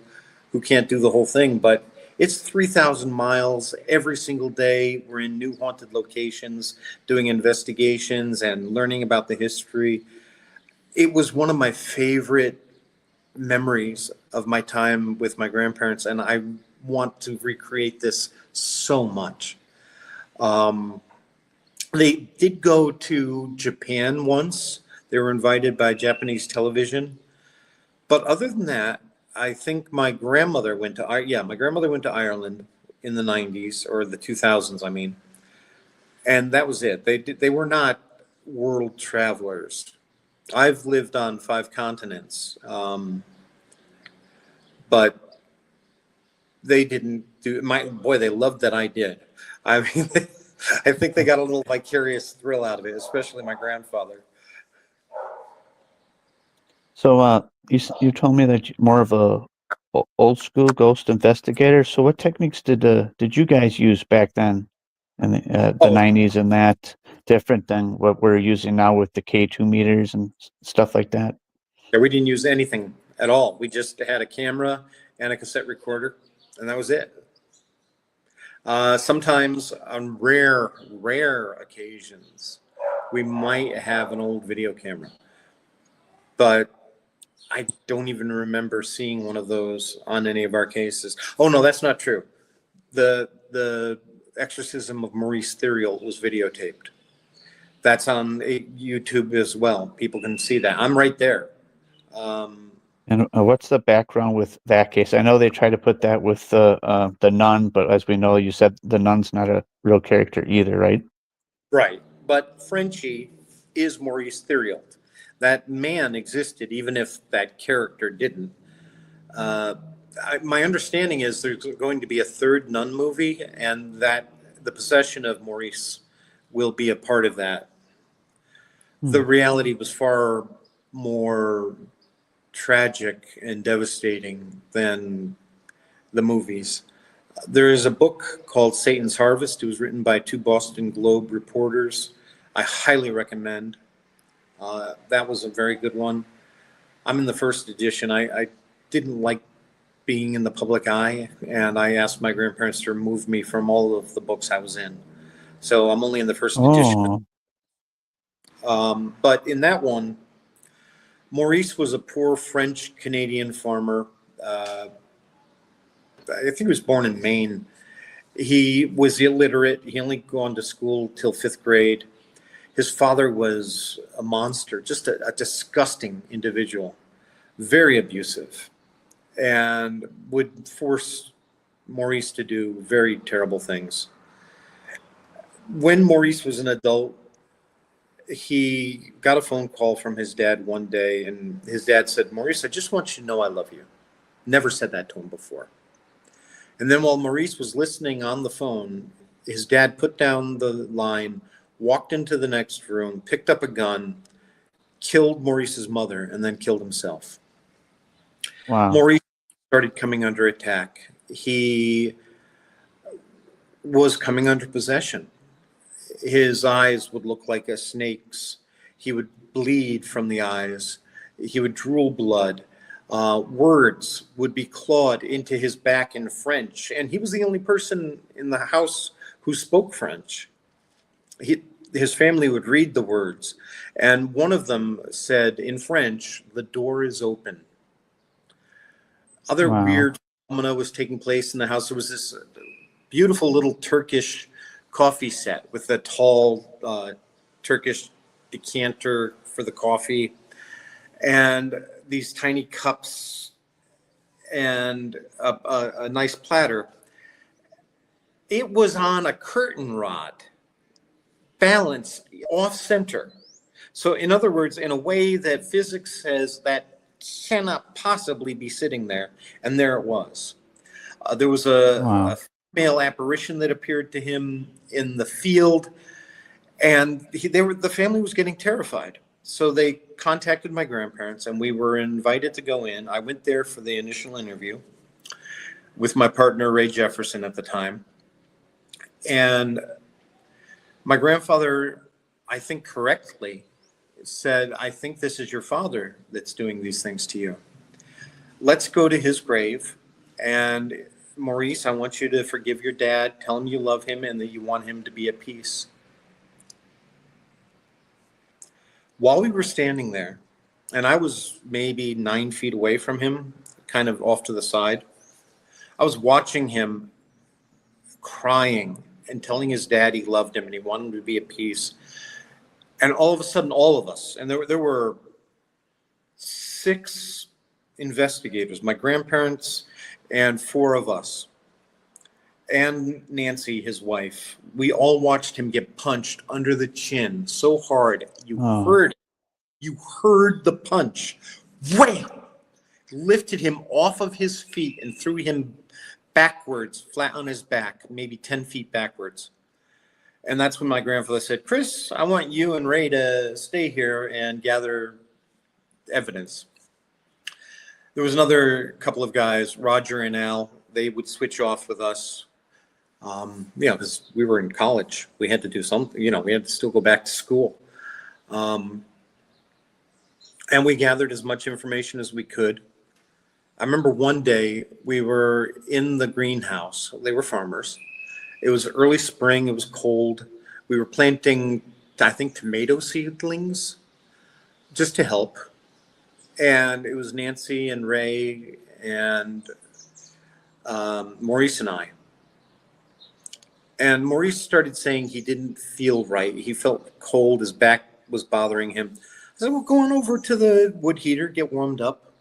who can't do the whole thing, but it's 3,000 miles every single day. We're in new haunted locations, doing investigations and learning about the history. It was one of my favorite memories of my time with my grandparents, and I want to recreate this so much. Um, they did go to Japan once. They were invited by Japanese television, but other than that, I think my grandmother went to my grandmother went to Ireland in the 90s or the 2000s, I mean, and that was it. They were not world travelers. I've lived on 5 continents. but they didn't do they loved that I did. I mean, I think they got a little vicarious thrill out of it, especially my grandfather. So, you told me that you're more of a old school ghost investigator. So, what techniques did you guys use back then in the Oh, 90s and that different than what we're using now with the K2 meters and stuff like that? yeah, we didn't use anything at all. We just had a camera and a cassette recorder, and that was it. Sometimes on rare occasions, we might have an old video camera, but I don't even remember seeing one of those on any of our cases. Oh no, that's not true. The exorcism of Maurice Theriault was videotaped. That's on YouTube as well. People can see that. I'm right there. And what's the background with that case? I know they try to put that with the nun, but as we know, you said the nun's not a real character either, right? Right. But Frenchie is Maurice Theriault. That man existed, even if that character didn't. My understanding is there's going to be a third nun movie, and that the possession of Maurice will be a part of that. The reality was far more tragic and devastating than the movies. There is a book called Satan's Harvest. It was written by two Boston Globe reporters. I highly recommend. That was a very good one. I'm in the first edition. I didn't like being in the public eye, and I asked my grandparents to remove me from all of the books I was in. So I'm only in the first edition. But in that one, Maurice was a poor French Canadian farmer. I think he was born in Maine. He was illiterate. He only gone to school till 5th grade. His father was a monster, just a disgusting individual, very abusive, and would force Maurice to do very terrible things. When Maurice was an adult, he got a phone call from his dad one day, and his dad said, "Maurice, I just want you to know I love you." Never said that to him before. And then while Maurice was listening on the phone, his dad put down the line, walked into the next room, picked up a gun, killed Maurice's mother, and then killed himself. Wow. Maurice started coming under attack. He was coming under possession. His eyes would look like a snake's. He would bleed from the eyes. He would drool blood. Words would be clawed into his back in French. And he was the only person in the house who spoke French. His family would read the words. And one of them said in French, "The door is open." Other weird phenomena was taking place in the house. There was this beautiful little Turkish coffee set with a tall Turkish decanter for the coffee, and these tiny cups, and a nice platter. It was on a curtain rod, balanced off center. So in other words, in a way that physics says that cannot possibly be sitting there, and there it was. There was a female apparition that appeared to him in the field, and the family was getting terrified. So they contacted my grandparents, and we were invited to go in. I went there for the initial interview with my partner, Ray Jefferson, at the time. And my grandfather, I think correctly, said, "I think this is your father that's doing these things to you. Let's go to his grave, and Maurice, I want you to forgive your dad, tell him you love him, and that you want him to be at peace." While we were standing there, and I was maybe 9 feet away from him, kind of off to the side, I was watching him crying and telling his dad he loved him and he wanted him to be at peace. And all of a sudden, all of us, and there were 6 investigators, my grandparents and 4 of us, and Nancy, his wife, we all watched him get punched under the chin so hard. You heard the punch. Wham! lifted him off of his feet and threw him backwards, flat on his back, maybe 10 feet backwards. And that's when my grandfather said, Chris, I want you and Ray to stay here and gather evidence. There was another couple of guys, Roger and Al. They would switch off with us. Because we were in college. We had to do something, we had to still go back to school. And we gathered as much information as we could. I remember one day we were in the greenhouse. They were farmers. It was early spring. It was cold. We were planting, I think, tomato seedlings just to help. And it was Nancy and Ray and Maurice and I. And Maurice started saying he didn't feel right. He felt cold. His back was bothering him. I said, well, go on over to the wood heater, get warmed up.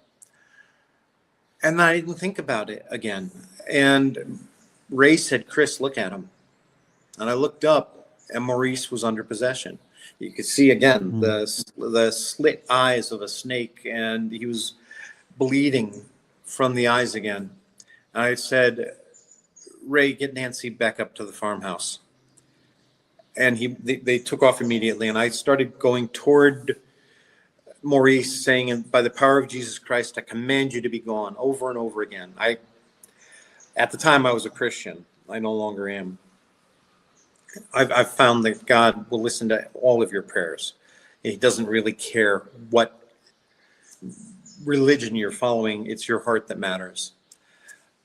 And I didn't think about it again. And Ray said, Chris, look at him. And I looked up, and Maurice was under possession. You could see again the slit eyes of a snake, and he was bleeding from the eyes again. And I said, Ray, get Nancy back up to the farmhouse. And they took off immediately, and I started going toward Maurice, saying, by the power of Jesus Christ, I command you to be gone, over and over again. At the time, I was a Christian. I no longer am. I've found that God will listen to all of your prayers. He doesn't really care what religion you're following. It's your heart that matters.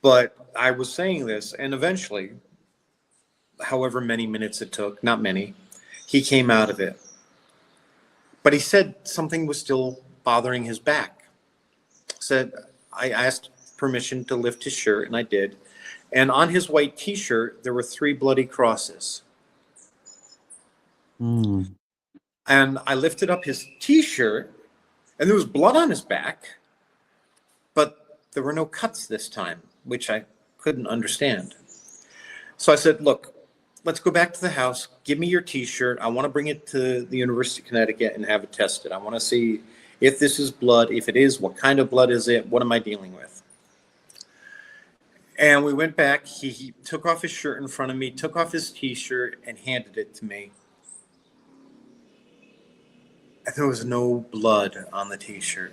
But I was saying this, and eventually, however many minutes it took, not many, he came out of it. But he said something was still bothering his back. I asked permission to lift his shirt, and I did. And on his white T-shirt, there were 3 bloody crosses. And I lifted up his T-shirt, and there was blood on his back, but there were no cuts this time, which I couldn't understand. So I said, look, let's go back to the house. Give me your T-shirt. I want to bring it to the University of Connecticut and have it tested. I want to see if this is blood. If it is, what kind of blood is it? What am I dealing with? And we went back. He took off his shirt in front of me, took off his T-shirt, and handed it to me. And there was no blood on the T-shirt.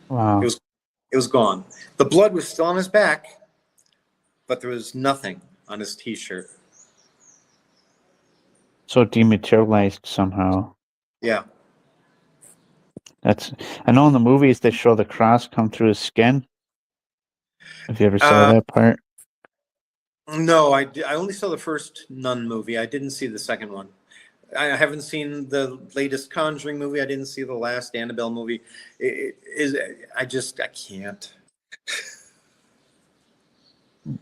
Wow. It was gone. The blood was still on his back, but there was nothing on his T-shirt. So dematerialized somehow. Yeah. I know in the movies they show the cross come through his skin. Have you ever saw that part? No, I only saw the first Nun movie. I didn't see the second one. I haven't seen the latest Conjuring movie. I didn't see the last Annabelle movie. I can't.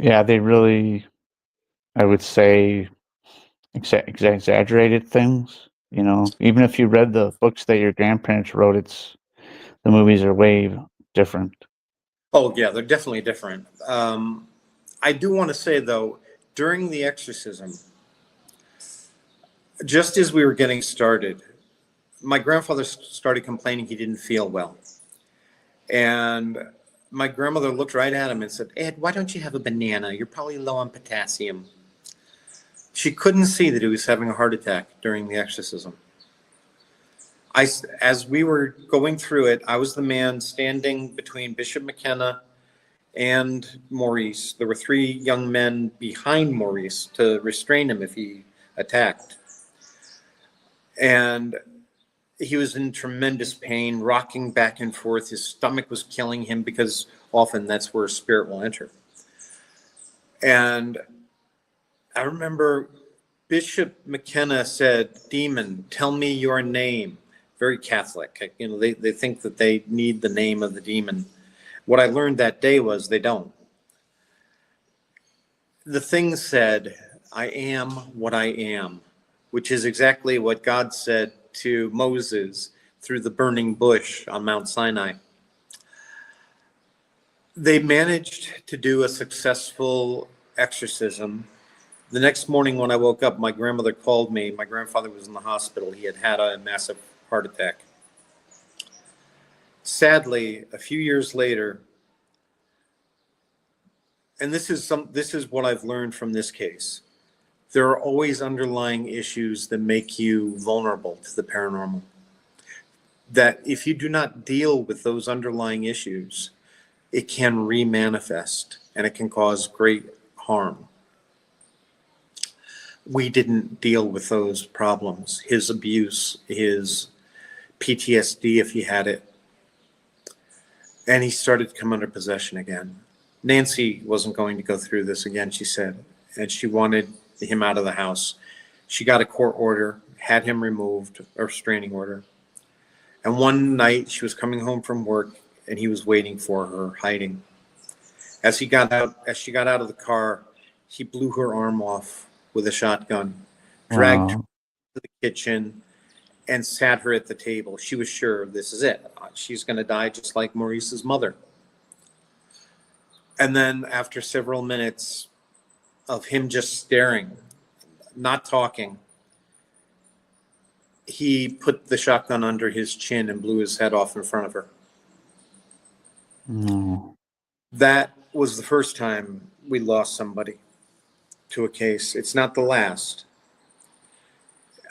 Yeah, they really, I would say, exaggerated things. Even if you read the books that your grandparents wrote, the movies are way different. Oh yeah, they're definitely different. I do want to say though, during the exorcism, just as we were getting started, my grandfather started complaining he didn't feel well. And my grandmother looked right at him and said, Ed, why don't you have a banana? You're probably low on potassium. She couldn't see that he was having a heart attack during the exorcism. As we were going through it, I was the man standing between Bishop McKenna and Maurice. There were 3 young men behind Maurice to restrain him if he attacked. And he was in tremendous pain, rocking back and forth. His stomach was killing him because often that's where spirit will enter. And I remember Bishop McKenna said, Demon, tell me your name. Very Catholic. They think that they need the name of the demon. What I learned that day was they don't. The thing said, I am what I am, which is exactly what God said to Moses through the burning bush on Mount Sinai. They managed to do a successful exorcism. The next morning when I woke up, my grandmother called me. My grandfather was in the hospital. He had had a massive heart attack. Sadly, a few years later, and this is what I've learned from this case. There are always underlying issues that make you vulnerable to the paranormal. That if you do not deal with those underlying issues, it can remanifest and it can cause great harm. We didn't deal with those problems, his abuse, his PTSD if he had it, and he started to come under possession again. Nancy wasn't going to go through this again, she said, and she wanted him out of the house. She got a court order, had him removed, a restraining order. And one night she was coming home from work and he was waiting for her, hiding. As she got out of the car, he blew her arm off with a shotgun, dragged her Wow. to the kitchen, and sat her at the table. She was sure this is it. She's going to die just like Maurice's mother. And then after several minutes of him just staring, not talking, he put the shotgun under his chin and blew his head off in front of her. No. That was the first time we lost somebody to a case. It's not the last.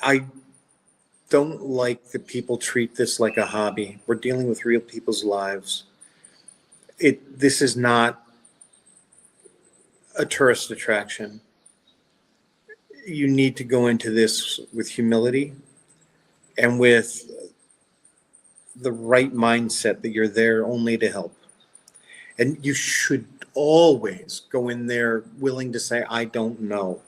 I don't like that people treat this like a hobby. We're dealing with real people's lives. This is not a tourist attraction. You need to go into this with humility and with the right mindset that you're there only to help. And you should always go in there willing to say, I don't know.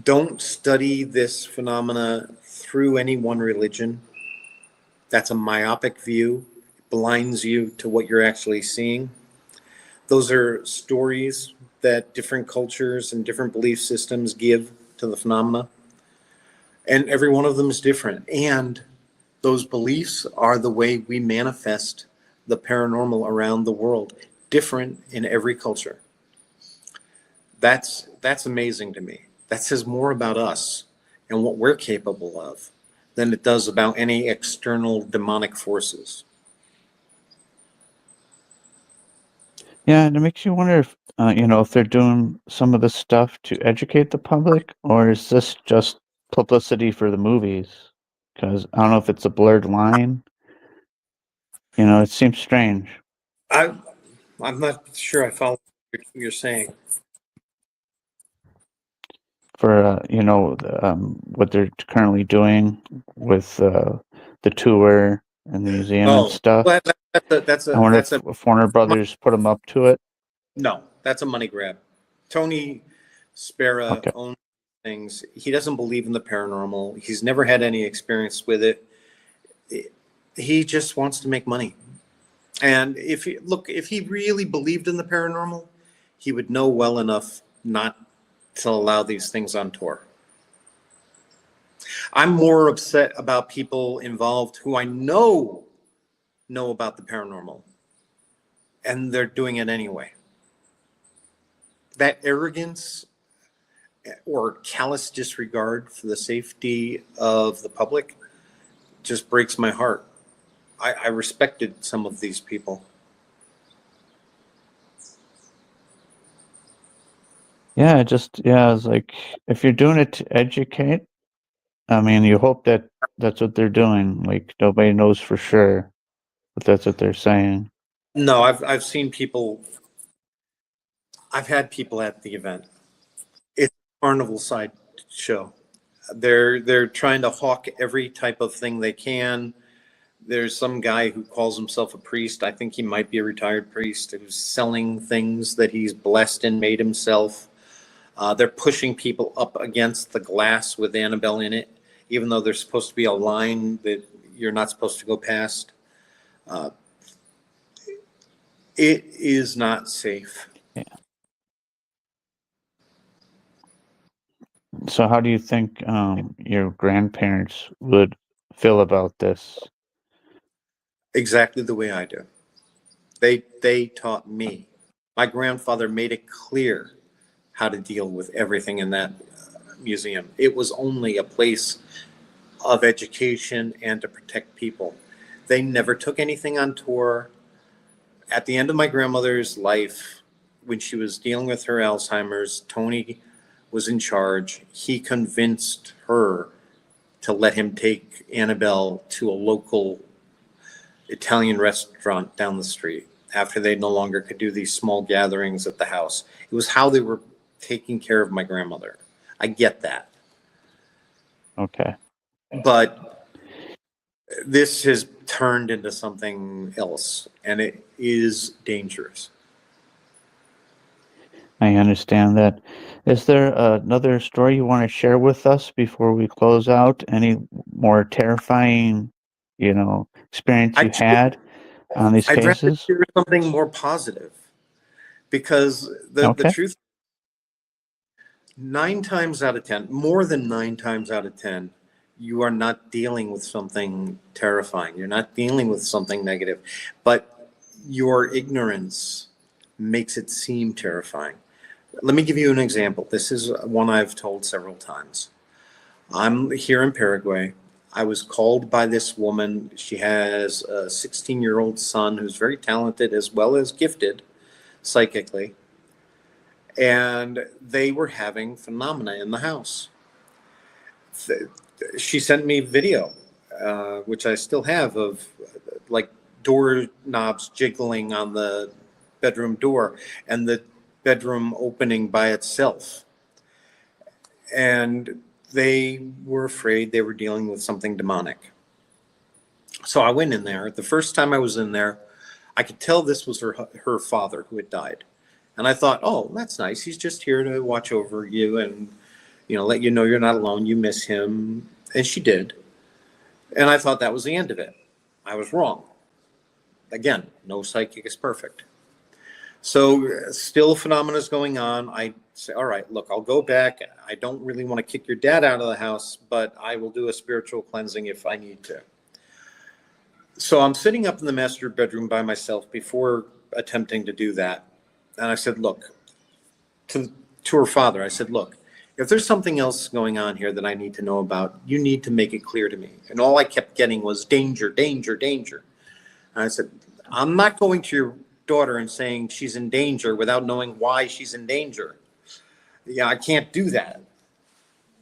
Don't study this phenomena through any one religion. That's a myopic view. It blinds you to what you're actually seeing. Those are stories that different cultures and different belief systems give to the phenomena. And every one of them is different. And those beliefs are the way we manifest the paranormal around the world, different in every culture. That's amazing to me. That says more about us and what we're capable of than it does about any external demonic forces. Yeah, and it makes you wonder if if they're doing some of this stuff to educate the public, or is this just publicity for the movies? Because I don't know if it's a blurred line. It seems strange I'm not sure I follow what you're saying. for what they're currently doing with the tour and the museum and Oh, stuff. well, I wonder that's a if Warner Brothers put them up to it. no, that's a money grab. Tony Spera Okay. owns things. He doesn't believe in the paranormal. He's never had any experience with it. He just wants to make money. And if he really believed in the paranormal, he would know well enough not to allow these things on tour. I'm more upset about people involved who I know about the paranormal, and they're doing it anyway. That arrogance or callous disregard for the safety of the public just breaks my heart. I respected some of these people. Yeah, it's like if you're doing it to educate, I mean, you hope that that's what they're doing. Like nobody knows for sure, but that's what they're saying. No, I've seen people. I've had people at the event. It's a carnival side show. They're trying to hawk every type of thing they can. There's some guy who calls himself a priest. I think he might be a retired priest who's selling things that he's blessed and made himself. They're pushing people up against the glass with Annabelle in it, even though there's supposed to be a line that you're not supposed to go past. It is not safe. Yeah. So how do you think your grandparents would feel about this? Exactly the way I do. They taught me. My grandfather made it clear how to deal with everything in that museum. It was only a place of education and to protect people. They never took anything on tour. At the end of my grandmother's life, when she was dealing with her Alzheimer's, Tony was in charge. He convinced her to let him take Annabelle to a local Italian restaurant down the street after they no longer could do these small gatherings at the house. It was how they were taking care of my grandmother. I get that. Okay. But this has turned into something else, and it is dangerous. I understand that. Is there another story you want to share with us before we close out? Any more terrifying, experience you I'd, had on these I'd rather cases? hear something more positive, because the Okay. truth, 9 times out of 10, more than 9 times out of 10, you are not dealing with something terrifying. You're not dealing with something negative, but your ignorance makes it seem terrifying. Let me give you an example. This is one I've told several times. I'm here in Paraguay. I was called by this woman. She has a 16-year-old son who's very talented as well as gifted psychically. And they were having phenomena in the house. She sent me video, which I still have, of like door knobs jiggling on the bedroom door and the bedroom opening by itself. And they were afraid they were dealing with something demonic. So I went in there. The first time I was in there, I could tell this was her father who had died. And I thought, oh, that's nice. He's just here to watch over you and, let you know you're not alone. You miss him. And she did. And I thought that was the end of it. I was wrong. Again, no psychic is perfect. So still phenomena is going on. I say, all right, look, I'll go back. I don't really want to kick your dad out of the house, but I will do a spiritual cleansing if I need to. So I'm sitting up in the master bedroom by myself before attempting to do that. And I said, look, to her father, I said, look, if there's something else going on here that I need to know about, you need to make it clear to me. And all I kept getting was danger, danger, danger. And I said, I'm not going to your daughter and saying she's in danger without knowing why she's in danger. Yeah, I can't do that.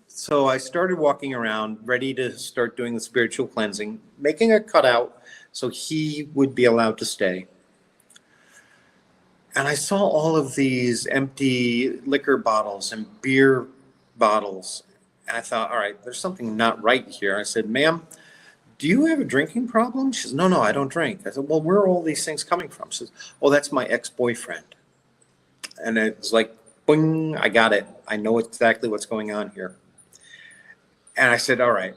So I started walking around, ready to start doing the spiritual cleansing, making a cutout so he would be allowed to stay. And I saw all of these empty liquor bottles and beer bottles. And I thought, all right, there's something not right here. I said, ma'am, do you have a drinking problem? She says, no, I don't drink. I said, well, where are all these things coming from? She says, oh, that's my ex-boyfriend. And it's like, boing, I got it. I know exactly what's going on here. And I said, all right,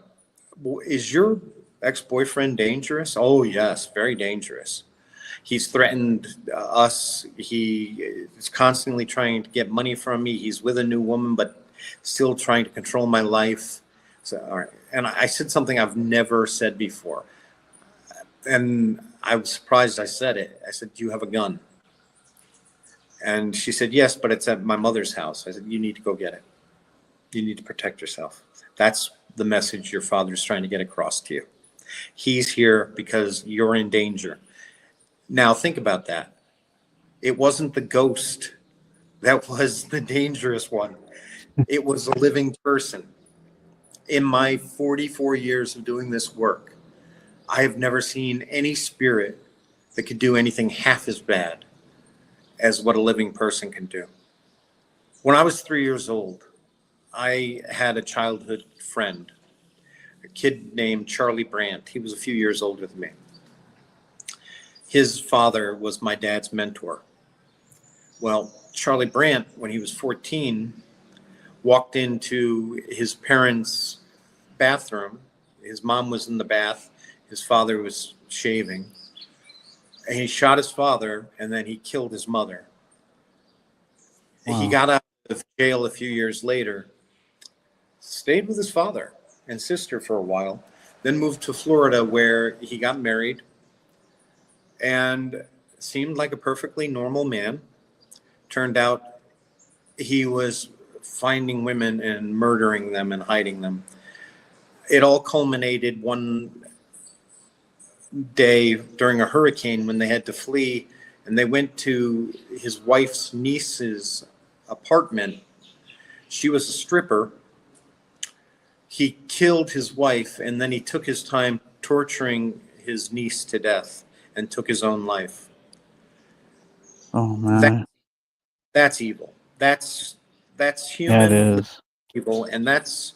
well, is your ex-boyfriend dangerous? Oh, yes, very dangerous. He's threatened us. He is constantly trying to get money from me. He's with a new woman, but still trying to control my life. So, all right. And I said something I've never said before. And I was surprised I said it. I said, do you have a gun? And she said, yes, but it's at my mother's house. I said, you need to go get it. You need to protect yourself. That's the message your father's trying to get across to you. He's here because you're in danger. Now think about that. It wasn't the ghost that was the dangerous one. It was a living person. In my 44 years of doing this work, I have never seen any spirit that could do anything half as bad as what a living person can do. When I was 3 years old, I had a childhood friend, a kid named Charlie Brandt. He was a few years older than me. His father was my dad's mentor. Well, Charlie Brandt, when he was 14, walked into his parents' bathroom. His mom was in the bath. His father was shaving. And he shot his father, and then he killed his mother. Wow. He got out of jail a few years later, stayed with his father and sister for a while, then moved to Florida where he got married and seemed like a perfectly normal man. Turned out he was finding women and murdering them and hiding them. It all culminated one day during a hurricane when they had to flee, and they went to his wife's niece's apartment. She was a stripper. He killed his wife, and then he took his time torturing his niece to death and took his own life. Oh That man. that's evil. That's Yeah, it human is. evil, and that's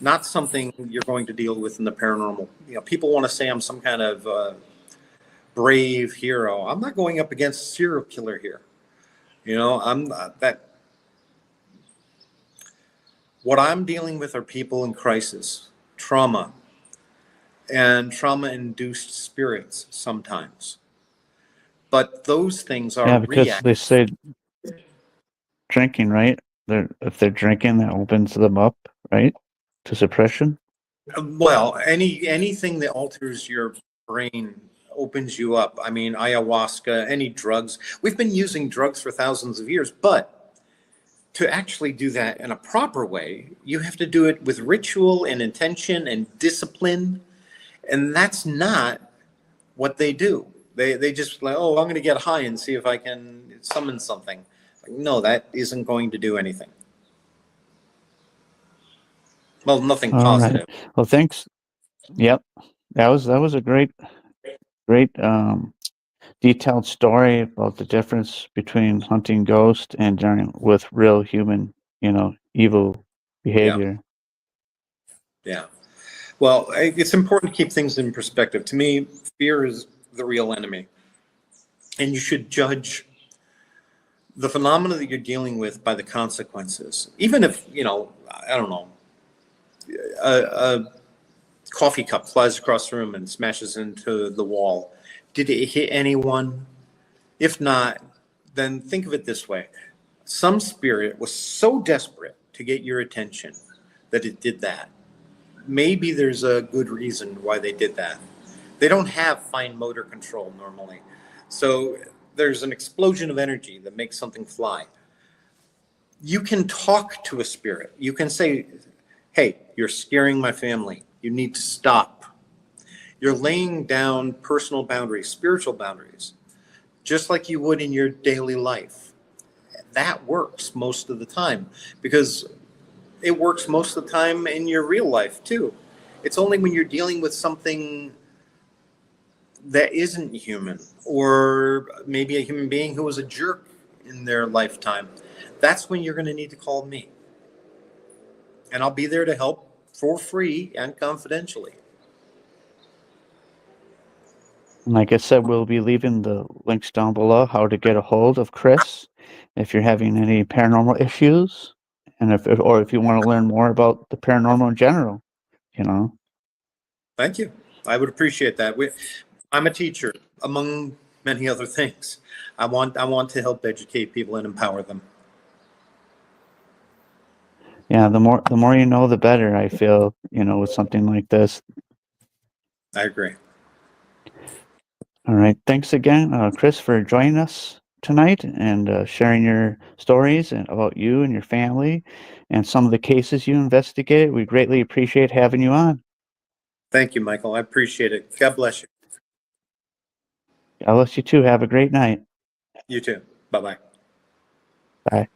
not something you're going to deal with in the paranormal. People want to say I'm some kind of brave hero. I'm not going up against a serial killer here. I'm not that. What I'm dealing with are people in crisis, trauma, and trauma-induced spirits sometimes. But those things are Yeah, because they reactive. say drinking, right? If they're drinking, that opens them up, right, to suppression. Well, anything that alters your brain opens you up. I mean, ayahuasca, any drugs. We've been using drugs for thousands of years, but to actually do that in a proper way, you have to do it with ritual and intention and discipline, and that's not what they do. They just like, oh, I'm going to get high and see if I can summon something. Like, no, that isn't going to do anything. Well, nothing All right. positive. Well, thanks. Yep. That was a great detailed story about the difference between hunting ghosts and dealing with real human, evil Yeah, behavior. yeah. Well, it's important to keep things in perspective. To me, fear is the real enemy, and you should judge the phenomena that you're dealing with by the consequences. Even if, I don't know, a coffee cup flies across the room and smashes into the wall. Did it hit anyone? If not, then think of it this way. Some spirit was so desperate to get your attention that it did that. Maybe there's a good reason why they did that. They don't have fine motor control normally. So there's an explosion of energy that makes something fly. You can talk to a spirit. You can say, hey, you're scaring my family. You need to stop. You're laying down personal boundaries, spiritual boundaries, just like you would in your daily life. That works most of the time because it works most of the time in your real life too. It's only when you're dealing with something that isn't human, or maybe a human being who was a jerk in their lifetime, that's when you're going to need to call me. And I'll be there to help for free and confidentially. And like I said, we'll be leaving the links down below how to get a hold of Chris if you're having any paranormal issues, and if you want to learn more about the paranormal in general, you know. Thank you. I would appreciate that. I'm a teacher, among many other things. I want to help educate people and empower them. Yeah, the more you know, the better. I feel, with something like this. I agree. All right, thanks again, Chris, for joining us tonight and sharing your stories and about you and your family and some of the cases you investigated. We greatly appreciate having you on. Thank you, Michael. I appreciate it. God bless you. God bless you too. Have a great night. You too. Bye-bye. Bye.